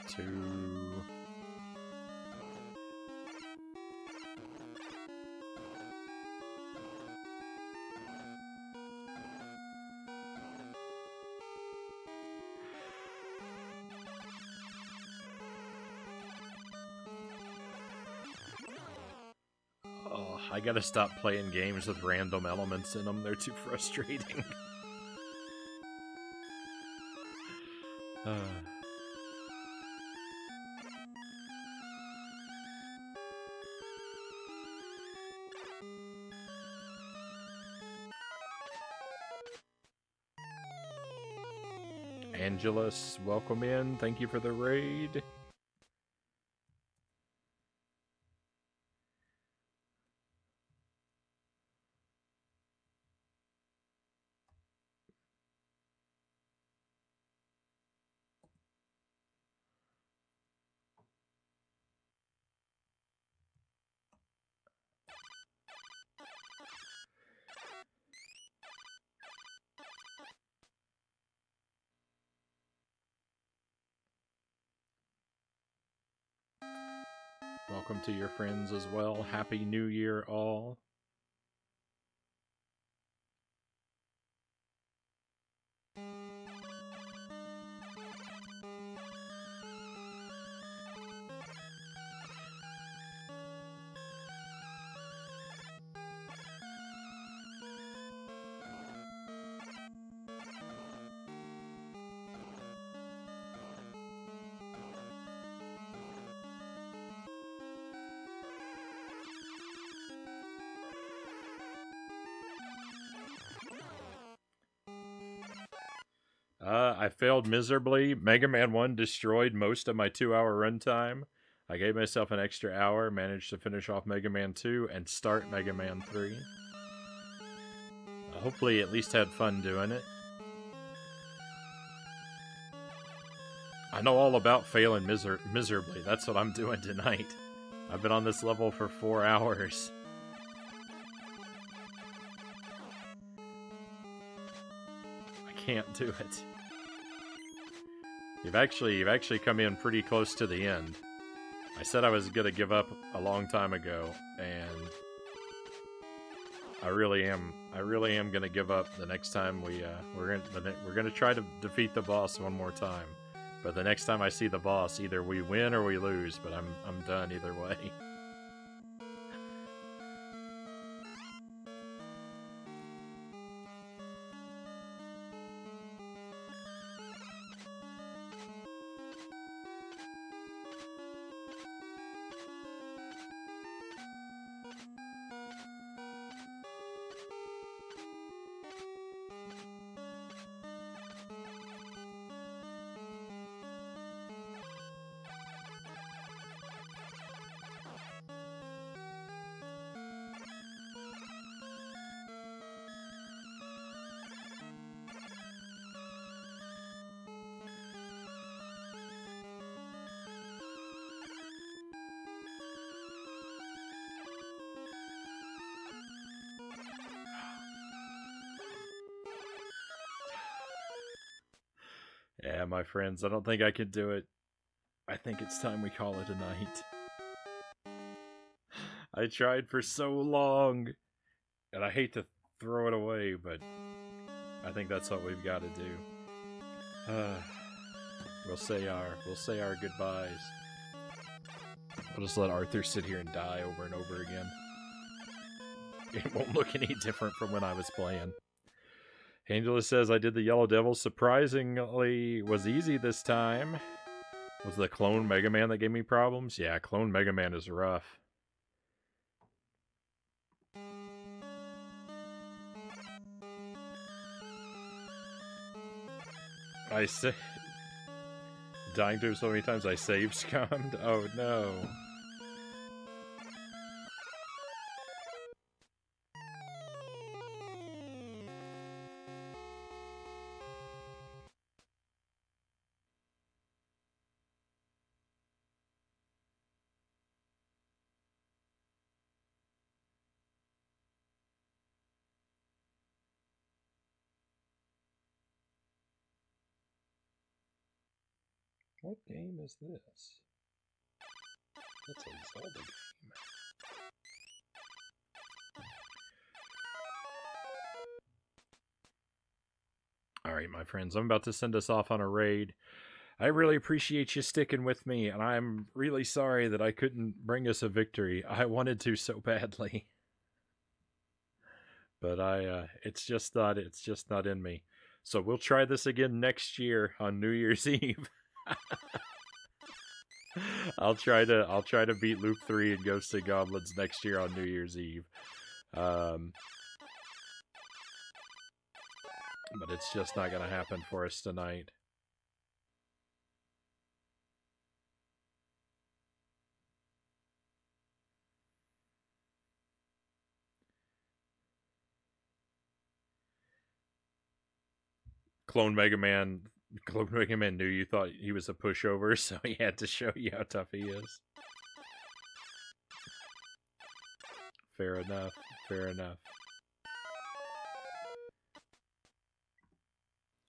Two. Oh, I gotta stop playing games with random elements in them. They're too frustrating. Angelus, welcome in. Thank you for the raid. Welcome to your friends as well. Happy New Year, all. I failed miserably. Mega Man 1 destroyed most of my 2-hour runtime. I gave myself an extra hour, managed to finish off Mega Man 2, and start Mega Man 3. Hopefully at least had fun doing it. I know all about failing miserably. That's what I'm doing tonight. I've been on this level for 4 hours. I can't do it. You've actually come in pretty close to the end. I said I was gonna give up a long time ago, and I really am gonna give up the next time we're gonna try to defeat the boss one more time. But the next time I see the boss, either we win or we lose. But I'm done either way. Yeah, my friends, I don't think I could do it. I think it's time we call it a night. I tried for so long, and I hate to throw it away, but I think that's what we've got to do. We'll say our goodbyes. We'll just let Arthur sit here and die over and over again. It won't look any different from when I was playing. Angela says, I did the Yellow Devil. Surprisingly, was easy this time. Was the Clone Mega Man that gave me problems? Yeah, Clone Mega Man is rough. I say... Dying to so many times I save scummed? Oh no. What game is this? That's a Zelda game. Alright, my friends, I'm about to send us off on a raid. I really appreciate you sticking with me, and I'm really sorry that I couldn't bring us a victory. I wanted to so badly. But it's just not in me. So we'll try this again next year on New Year's Eve. I'll try to beat Loop 3 and Ghosts and Goblins next year on New Year's Eve. But it's just not going to happen for us tonight. Clone Mega Man knew you thought he was a pushover, so he had to show you how tough he is. Fair enough. Fair enough.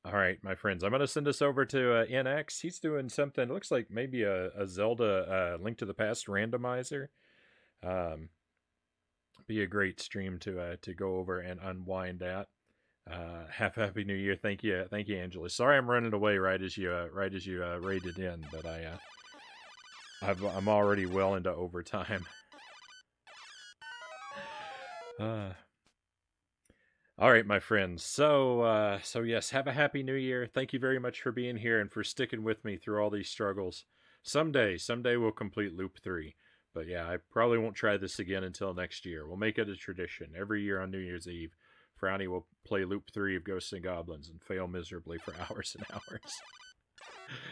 Alright, my friends, I'm going to send us over to NX. He's doing something, looks like maybe a Zelda Link to the Past randomizer. Be a great stream to go over and unwind at. Happy New Year. Thank you, Angela. Sorry I'm running away right as you raided in, but I'm already well into overtime. All right, my friends. So yes, have a happy New Year. Thank you very much for being here and for sticking with me through all these struggles. Someday we'll complete Loop 3. But yeah, I probably won't try this again until next year. We'll make it a tradition. Every year on New Year's Eve, Frowny will play Loop 3 of Ghosts and Goblins and fail miserably for hours and hours.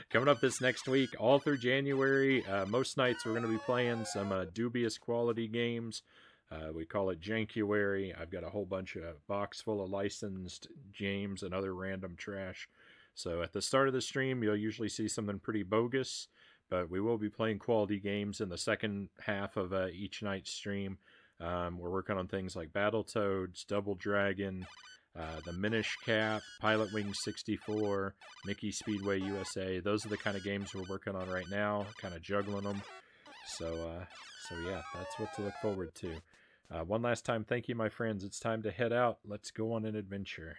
Coming up this next week, all through January, most nights we're going to be playing some dubious quality games. We call it Jankuary. I've got a whole bunch of box full of licensed games and other random trash. So at the start of the stream, you'll usually see something pretty bogus, but we will be playing quality games in the second half of each night's stream. We're working on things like Battletoads, Double Dragon, the Minish Cap, Pilot Wings 64, Mickey Speedway USA. Those are the kind of games we're working on right now, kind of juggling them. So yeah, that's what to look forward to. One last time, thank you, my friends. It's time to head out. Let's go on an adventure.